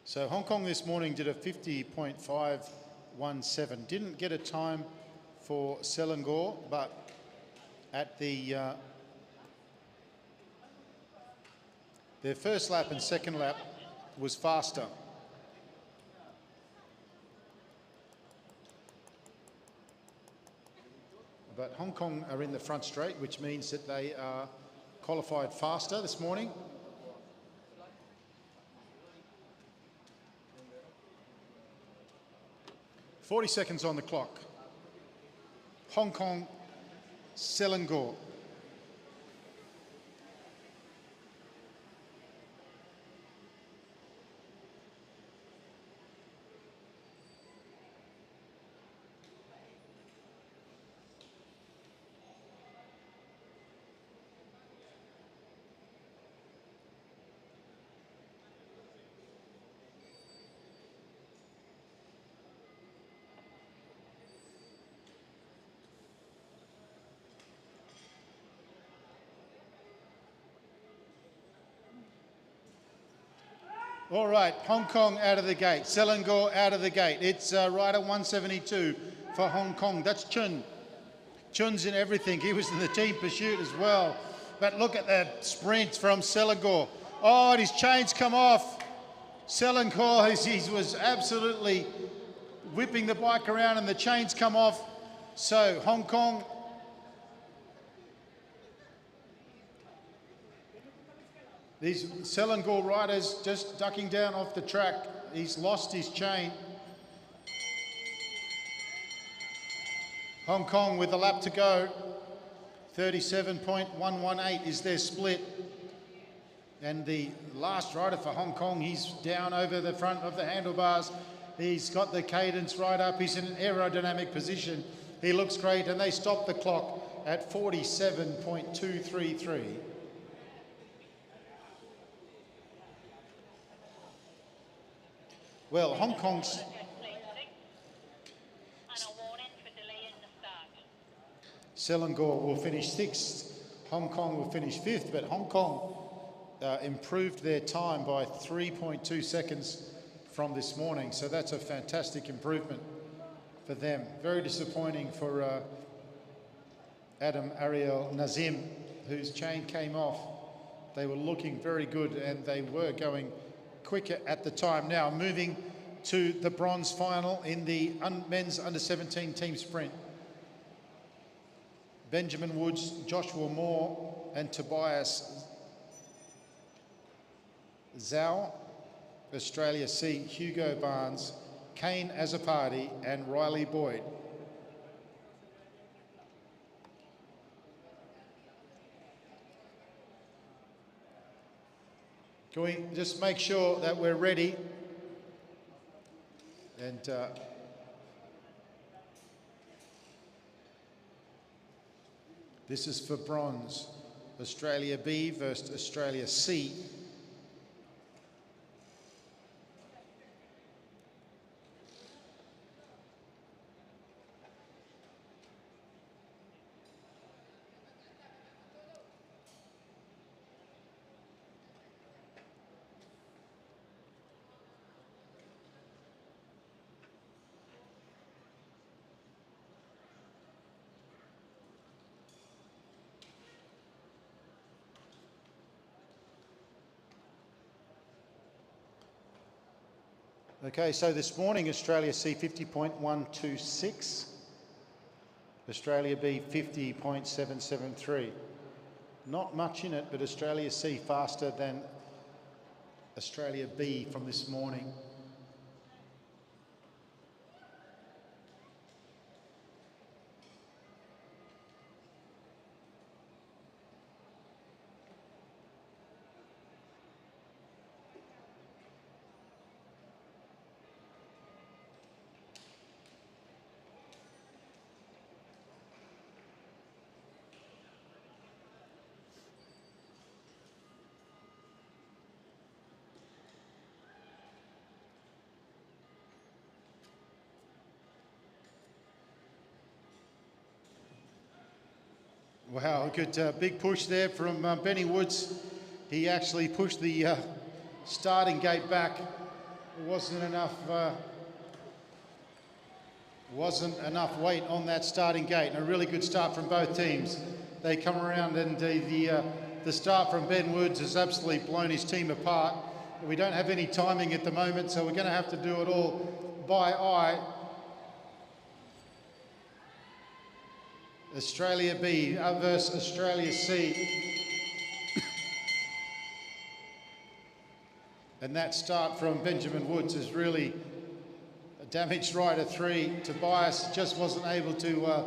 So Hong Kong this morning did a 50.517. Didn't get a time for Selangor, but at the their first lap and second lap was faster. But Hong Kong are in the front straight, which means that they are qualified faster this morning. "40 seconds on the clock. Hong Kong, Selangor. All right, Hong Kong out of the gate, Selangor out of the gate. It's rider 172 for Hong Kong. That's Chun. Chun's in everything. He was in the team pursuit as well. But look at that sprint from Selangor. Oh, and his chains come off. Selangor, he was absolutely whipping the bike around and the chains come off. So Hong Kong these Selangor riders just ducking down off the track. He's lost his chain. Hong Kong with a lap to go. 37.118 is their split. And the last rider for Hong Kong, he's down over the front of the handlebars. He's got the cadence right up. He's in an aerodynamic position. He looks great, and they stop the clock at 47.233. Well, Hong Kong's... Selangor will finish 6th. Hong Kong will finish 5th, but Hong Kong improved their time by 3.2 seconds from this morning. So that's a fantastic improvement for them. Very disappointing for Adam Ariel Nazim, whose chain came off. They were looking very good and they were going quicker at the time. Now moving to the bronze final in the men's under-17 team sprint. Benjamin Woods, Joshua Moore and Tobias Zhao. Australia C, Hugo Barnes, Kane Azzopardi and Riley Boyd. Can we just make sure that we're ready? And this is for bronze. Australia B versus Australia C. Okay, so this morning Australia C 50.126, Australia B 50.773. Not much in it, but Australia C faster than Australia B from this morning. Wow, good big push there from Benny Woods. He actually pushed the starting gate back. It wasn't enough weight on that starting gate, and a really good start from both teams. They come around, and the start from Ben Woods has absolutely blown his team apart. We don't have any timing at the moment, so we're going to have to do it all by eye. Australia B versus Australia C. And that start from Benjamin Woods is really a damaged rider 3. Tobias just wasn't able to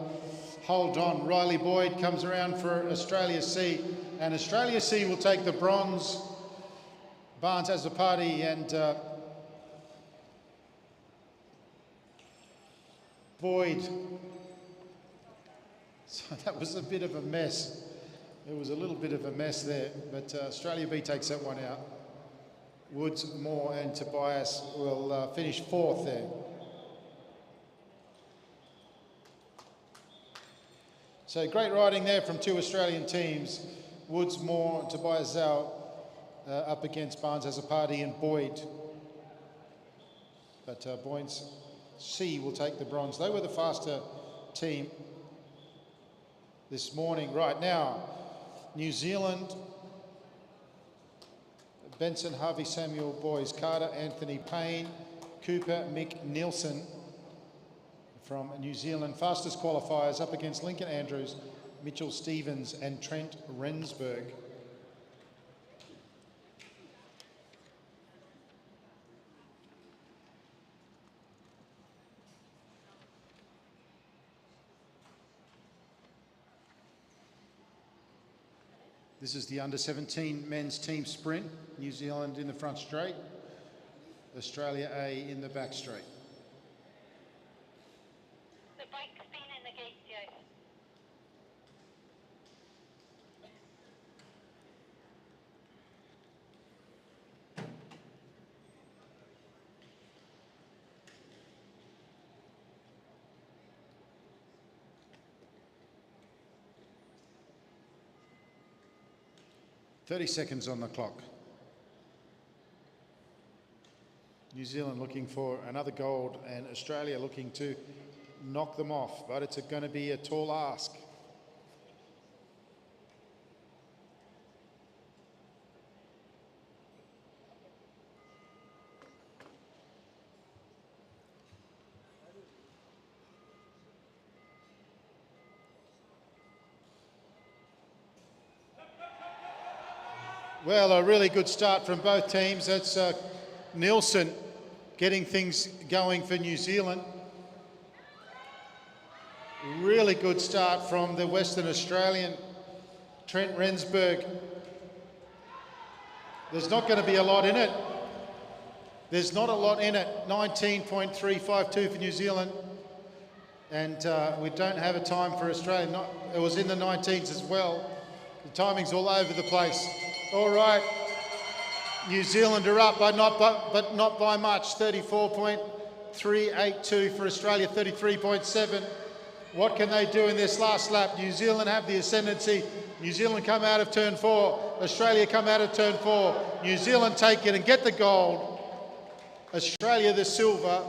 hold on. Riley Boyd comes around for Australia C, and Australia C will take the bronze. Barnes has a party, and Boyd. So that was a bit of a mess. There was a little bit of a mess there, but Australia B takes that one out. Woods, Moore and Tobias will finish 4th there. So great riding there from 2 Australian teams. Woods, Moore, and Tobias Zhao up against Barnes as a party and Boyd. But Boyd's C will take the bronze. They were the faster team this morning. Right now, New Zealand, Benson, Harvey, Samuel, Boys, Carter, Anthony Payne, Cooper, Mick Nielsen from New Zealand. Fastest qualifiers up against Lincoln Andrews, Mitchell Stevens and Trent Rensburg. This is the under-17 men's team sprint. New Zealand in the front straight, Australia A in the back straight. The bike's been in the gate, yes. Thirty seconds on the clock. New Zealand looking for another gold, and Australia looking to knock them off, but it's going to be a tall ask. Well, a really good start from both teams. That's Nielsen getting things going for New Zealand. Really good start from the Western Australian, Trent Rensburg. There's not going to be a lot in it. There's not a lot in it. 19.352 for New Zealand. And we don't have a time for Australia. It was in the 19s as well. The timing's all over the place. All right. New Zealand are up, but not by much. 34.382 for Australia, 33.7. What can they do in this last lap? New Zealand have the ascendancy. New Zealand come out of turn 4. Australia come out of turn 4. New Zealand take it and get the gold. Australia the silver.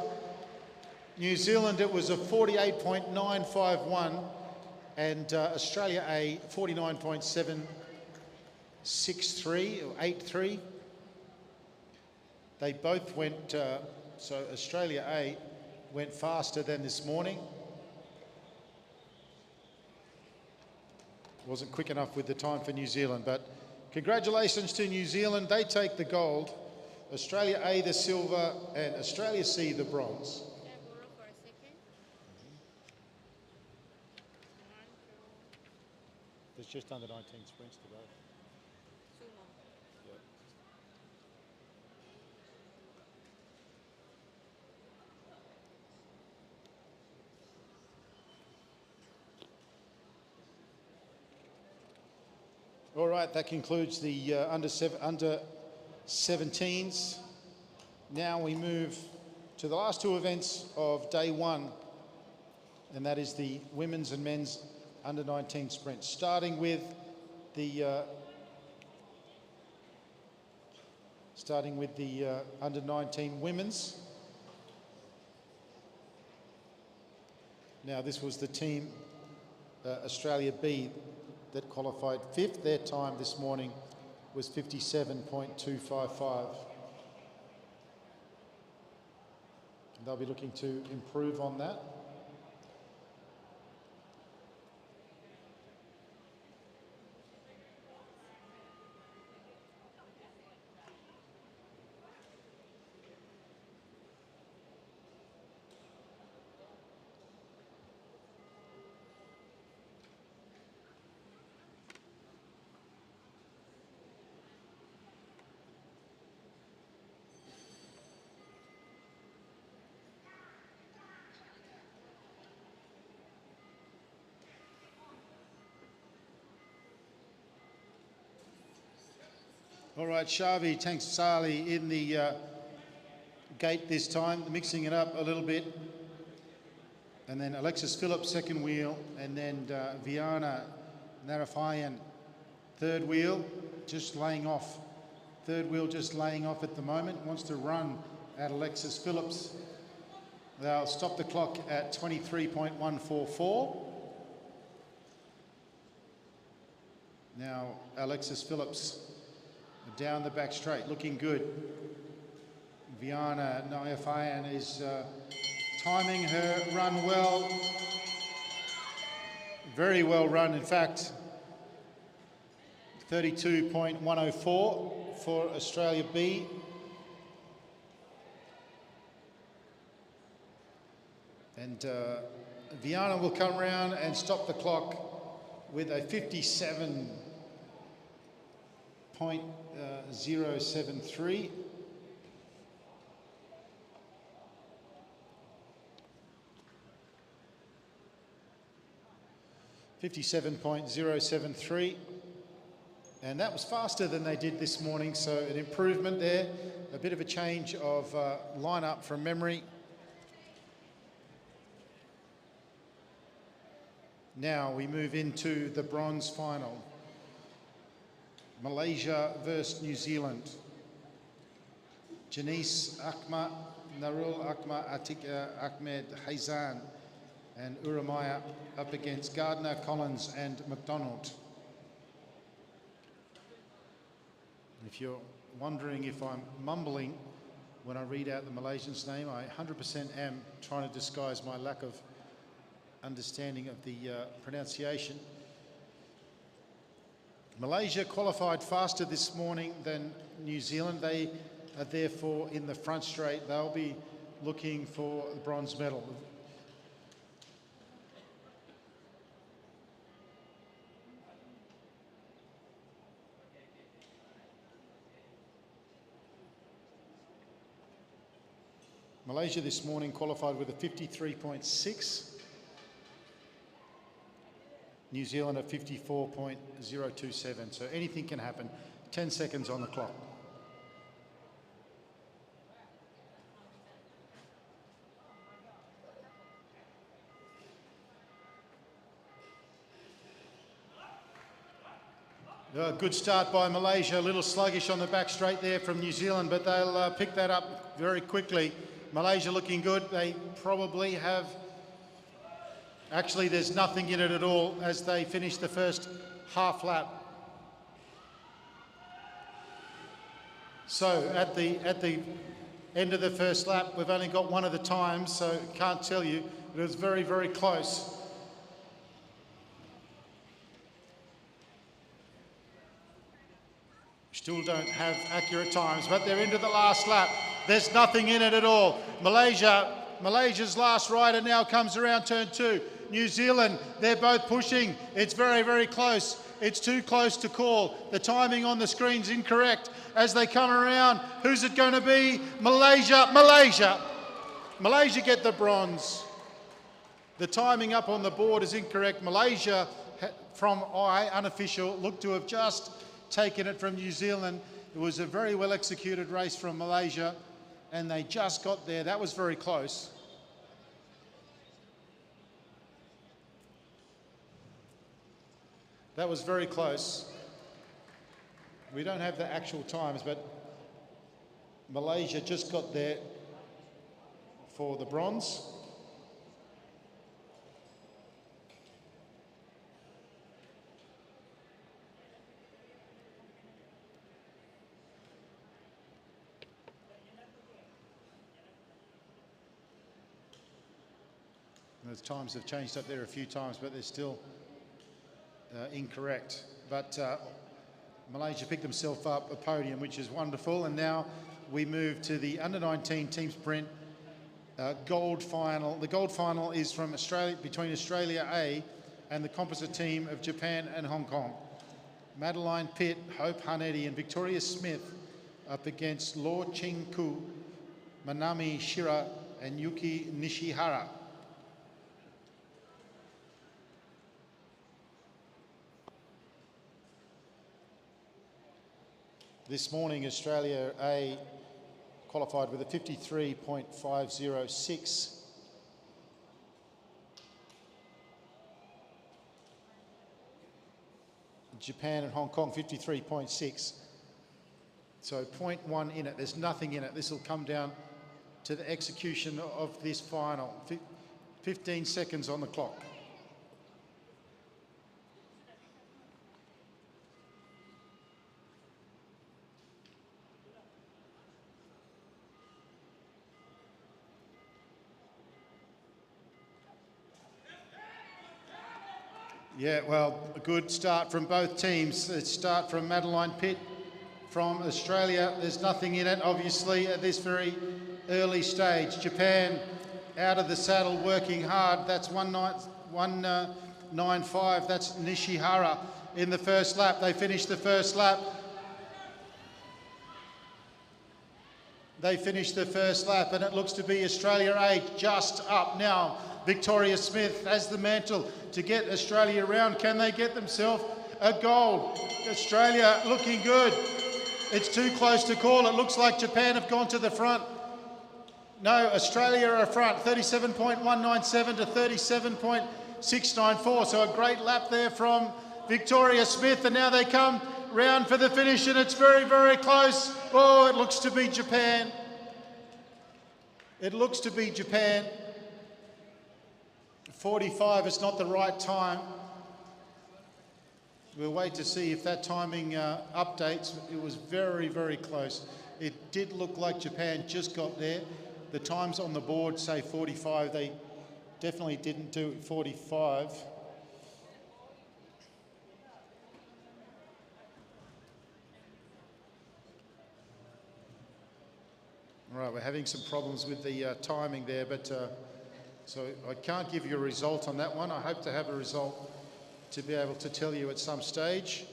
New Zealand, it was a 48.951, and Australia a 49.763 or 83. They both went, so Australia A went faster than this morning. Wasn't quick enough with the time for New Zealand, but congratulations to New Zealand. They take the gold. Australia A the silver, and Australia C the bronze. There's just under 19 sprints to go. Yep. All right, that concludes the under 17s. Now we move to the last two events of day one, and that is the women's and men's under 19 sprint, starting with the under 19 women's. Now this was the team Australia B that qualified 5th. Their time this morning was 57.255. They'll be looking to improve on that. All right, Shavi Tangsali in the gate this time, mixing it up a little bit. And then Alexis Phillips, second wheel, and then Viana Narafayan, third wheel, just laying off. Third wheel just laying off at the moment, wants to run at Alexis Phillips. They'll stop the clock at 23.144. Now Alexis Phillips down the back straight, looking good. Viana Narafayan is timing her run well. Very well run, in fact. 32.104 for Australia B. And Viana will come round and stop the clock with a 57.073. .073, and that was faster than they did this morning, so an improvement there, a bit of a change of line-up from memory. Now we move into the bronze final. Malaysia versus New Zealand. Janice Akma, Narul Akma, Atika Ahmed Hazan and Uramaya up against Gardner, Collins and McDonald. If you're wondering if I'm mumbling when I read out the Malaysian's name, I 100% am trying to disguise my lack of understanding of the pronunciation. Malaysia qualified faster this morning than New Zealand. They are therefore in the front straight. They'll be looking for the bronze medal. Malaysia this morning qualified with a 53.6. New Zealand at 54.027. So anything can happen. 10 seconds on the clock. Good start by Malaysia, a little sluggish on the back straight there from New Zealand, but they'll pick that up very quickly. Malaysia looking good. They probably have... Actually, there's nothing in it at all as they finish the first half lap. So at the end of the first lap, we've only got one of the times, so can't tell you. It was very, very close. Still don't have accurate times, but they're into the last lap. There's nothing in it at all. Malaysia's last rider now comes around turn 2. New Zealand, they're both pushing. It's very, very close. It's too close to call. The timing on the screen's incorrect. As they come around, who's it going to be? Malaysia. Malaysia get the bronze. The timing up on the board is incorrect. Malaysia, from unofficial, looked to have just taken it from New Zealand. It was a very well executed race from Malaysia and they just got there. That was very close. That was very close. We don't have the actual times, but Malaysia just got there for the bronze. The times have changed up there a few times, but they're still incorrect. But Malaysia picked themselves up a podium, which is wonderful. And now we move to the under-19 team sprint gold final. The gold final is from Australia, between Australia A and the composite team of Japan and Hong Kong. Madeline Pitt, Hope Hanedi and Victoria Smith up against Law Ching Ku, Manami Shira and Yuki Nishihara. This morning, Australia A qualified with a 53.506. Japan and Hong Kong, 53.6. So 0.1 in it. There's nothing in it. This will come down to the execution of this final. 15 seconds on the clock. Yeah, well, a good start from both teams. A start from Madeline Pitt from Australia. There's nothing in it, obviously, at this very early stage. Japan out of the saddle, working hard. That's 195. That's Nishihara in the first lap. They finished the first lap. They finished the first lap, and it looks to be Australia A just up now. Victoria Smith has the mantle to get Australia around. Can they get themselves a gold? Australia looking good. It's too close to call. It looks like Japan have gone to the front. No, Australia are front, 37.197 to 37.694. So a great lap there from Victoria Smith, and now they come round for the finish, and it's very, very close. Oh, it looks to be Japan. It looks to be Japan. 45 is not the right time. We'll wait to see if that timing updates. It was very, very close. It did look like Japan just got there. The times on the board say 45. They definitely didn't do 45. All right, we're having some problems with the timing there, but so I can't give you a result on that one. I hope to have a result to be able to tell you at some stage.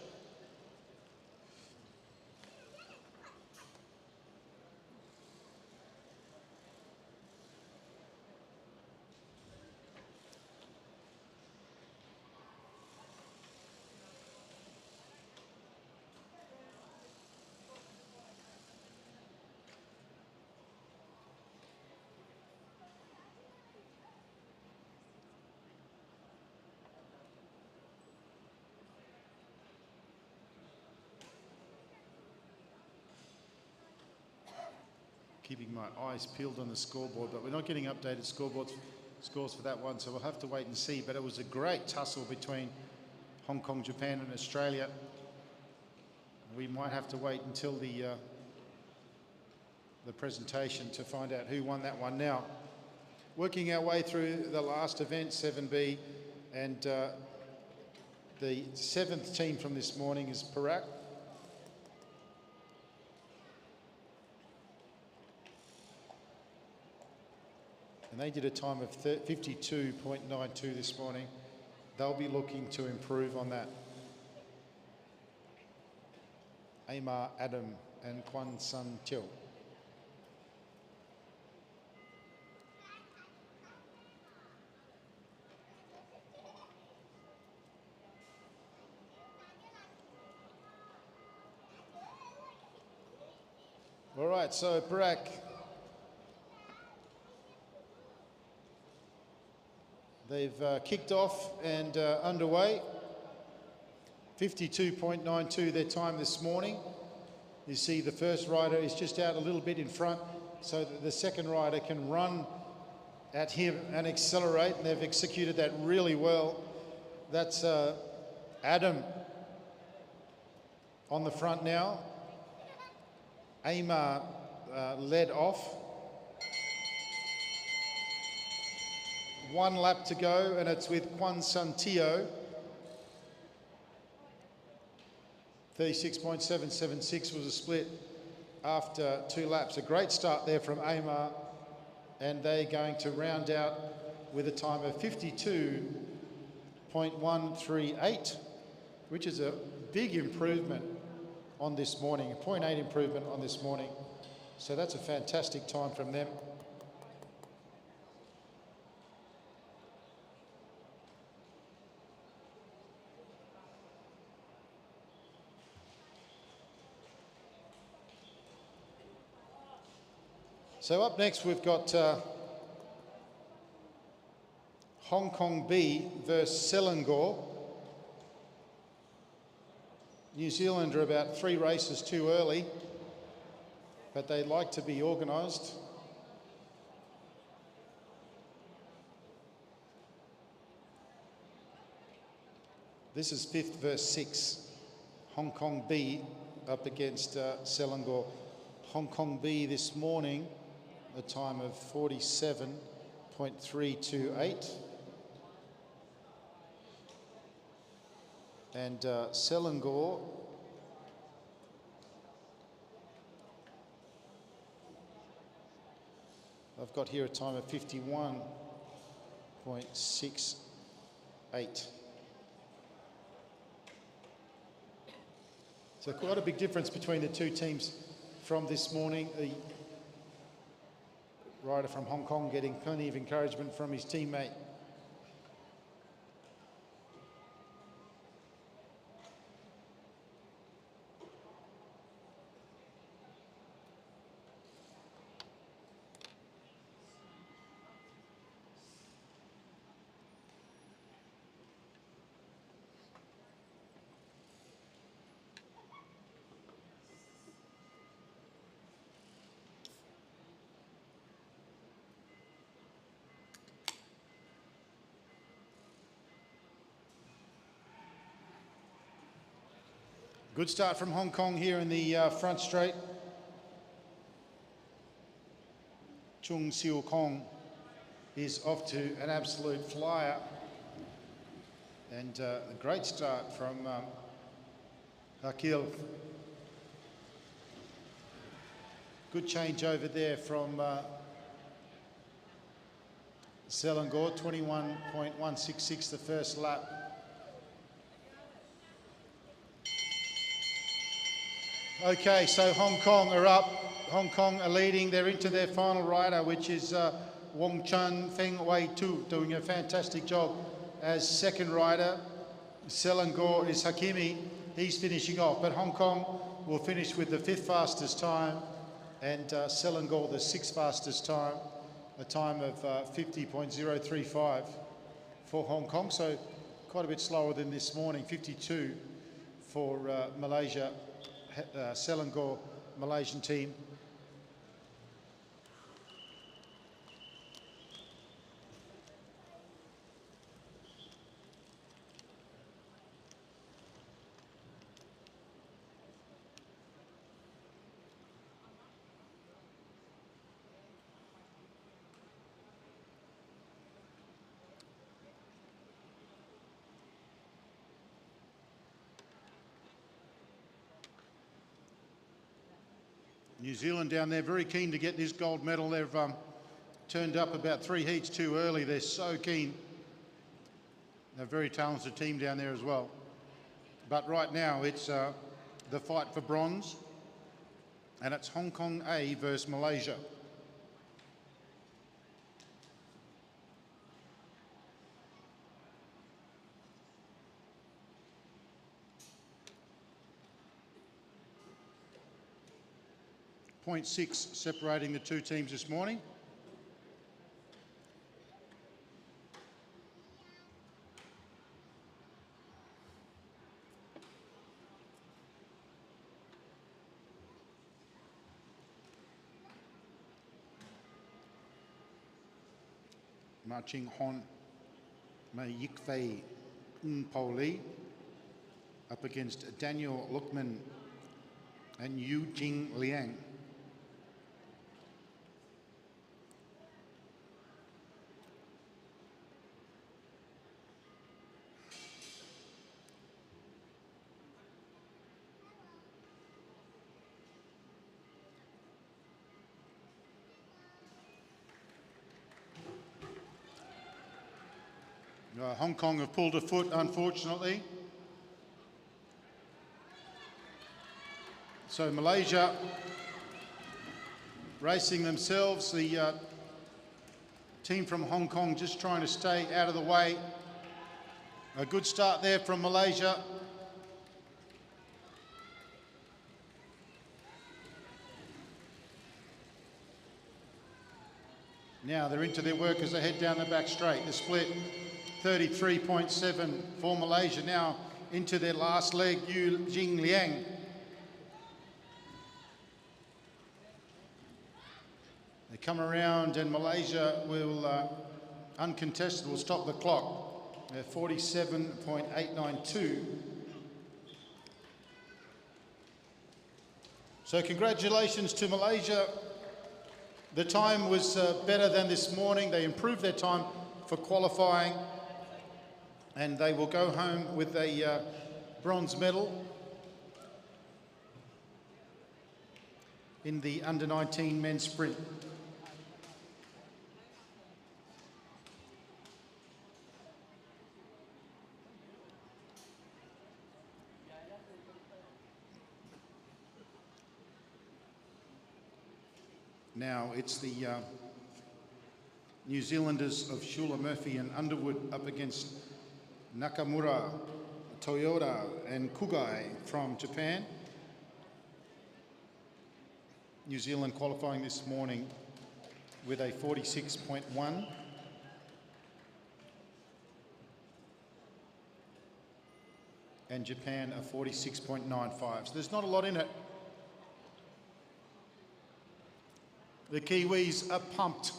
keeping my eyes peeled on the scoreboard, but we're not getting updated scores for that one, so we'll have to wait and see. But it was a great tussle between Hong Kong, Japan and Australia. We might have to wait until the presentation to find out who won that one. Now, working our way through the last event, 7B, and the 7th team from this morning is Perak. And they did a time of 52.92 this morning. They'll be looking to improve on that. Amar Adam and Kwan Sun Teo. All right, so Perak, they've kicked off and underway. 52.92 their time this morning. You see the first rider is just out a little bit in front so that the second rider can run at him and accelerate, and they've executed that really well. That's Adam on the front now. Amar led off. 1 lap to go, and it's with Kwan Sun Teo. 36.776 was a split after 2 laps. A great start there from Amar, and they're going to round out with a time of 52.138, which is a big improvement on this morning, a 0.8 improvement on this morning. So that's a fantastic time from them. So up next we've got Hong Kong B versus Selangor. New Zealand are about 3 races too early, but they like to be organised. This is 5th versus 6th. Hong Kong B up against Selangor. Hong Kong B this morning, a time of 47.328. And Selangor, I've got here a time of 51.68. So quite a big difference between the two teams from this morning. The rider from Hong Kong getting plenty of encouragement from his teammate. Good start from Hong Kong here in the front straight. Chung Siu Kong is off to an absolute flyer. And a great start from Akil. Good change over there from Selangor, 21.166 the first lap. Okay, so Hong Kong are up. Hong Kong are leading. They're into their final rider, which is Wong Chun Feng Wei Tu, doing a fantastic job as second rider. Selangor is Hakimi. He's finishing off, but Hong Kong will finish with the 5th fastest time, and Selangor the 6th fastest time, a time of 50.035 for Hong Kong. So quite a bit slower than this morning, 52 for Malaysia. Selangor Malaysian team. New Zealand down there very keen to get this gold medal. They've turned up about 3 heats too early. They're so keen. They're a very talented team down there as well. But right now it's the fight for bronze, and it's Hong Kong A versus Malaysia. .6 separating the two teams this morning. Marching Hon Mei Yikfei Ng Li up against Daniel Lukman and Yu Jing Liang. Hong Kong have pulled a foot, unfortunately. So Malaysia racing themselves. The team from Hong Kong just trying to stay out of the way. A good start there from Malaysia. Now they're into their work as they head down the back straight. The split 33.7 for Malaysia. Now into their last leg, Yu Jing Liang. They come around and Malaysia will, uncontested, will stop the clock at 47.892. So congratulations to Malaysia. The time was better than this morning. They improved their time for qualifying, and they will go home with a bronze medal in the under-19 men's sprint. Now it's the New Zealanders of Shula, Murphy and Underwood up against Nakamura, Toyota and Kugai from Japan. New Zealand qualifying this morning with a 46.1. And Japan a 46.95. So there's not a lot in it. The Kiwis are pumped.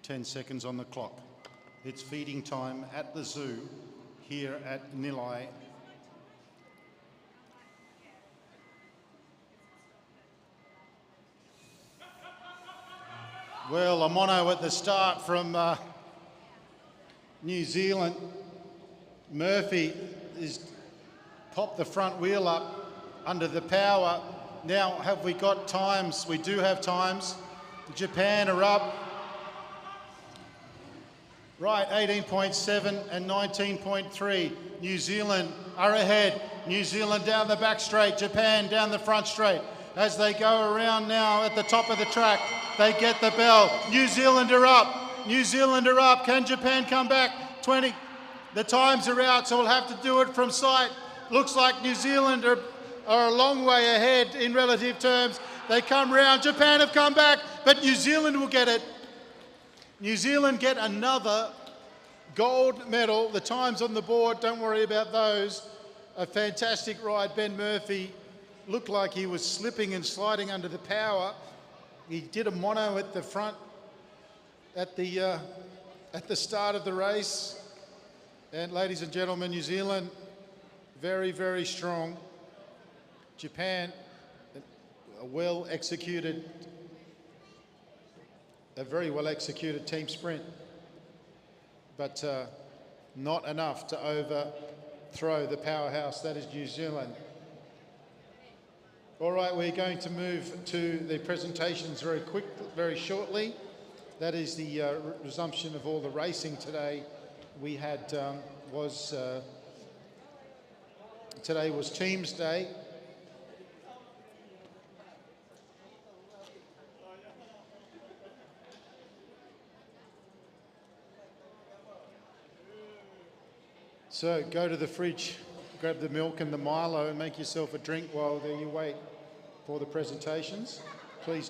Ten seconds on the clock. It's feeding time at the zoo here at Nilai. Well, a mono at the start from New Zealand. Murphy is popped the front wheel up under the power. Now, have we got times? We do have times. Japan are up. Right, 18.7 and 19.3. New Zealand are ahead. New Zealand down the back straight. Japan down the front straight. As they go around now at the top of the track, they get the bell. New Zealand are up. New Zealand are up. Can Japan come back? 20. The times are out, so we'll have to do it from sight. Looks like New Zealand are a long way ahead in relative terms. They come round. Japan have come back, but New Zealand will get it. New Zealand get another gold medal. The times on the board, don't worry about those. A fantastic ride. Ben Murphy looked like he was slipping and sliding under the power. He did a mono at the front at the start of the race. And ladies and gentlemen, New Zealand, very, very strong. Japan, a very well executed team sprint, but not enough to overthrow the powerhouse that is New Zealand. All right, we're going to move to the presentations very shortly. That is the resumption of all the racing today. We had today was Teams Day. So go to the fridge, grab the milk and the Milo and make yourself a drink while you wait for the presentations. Please.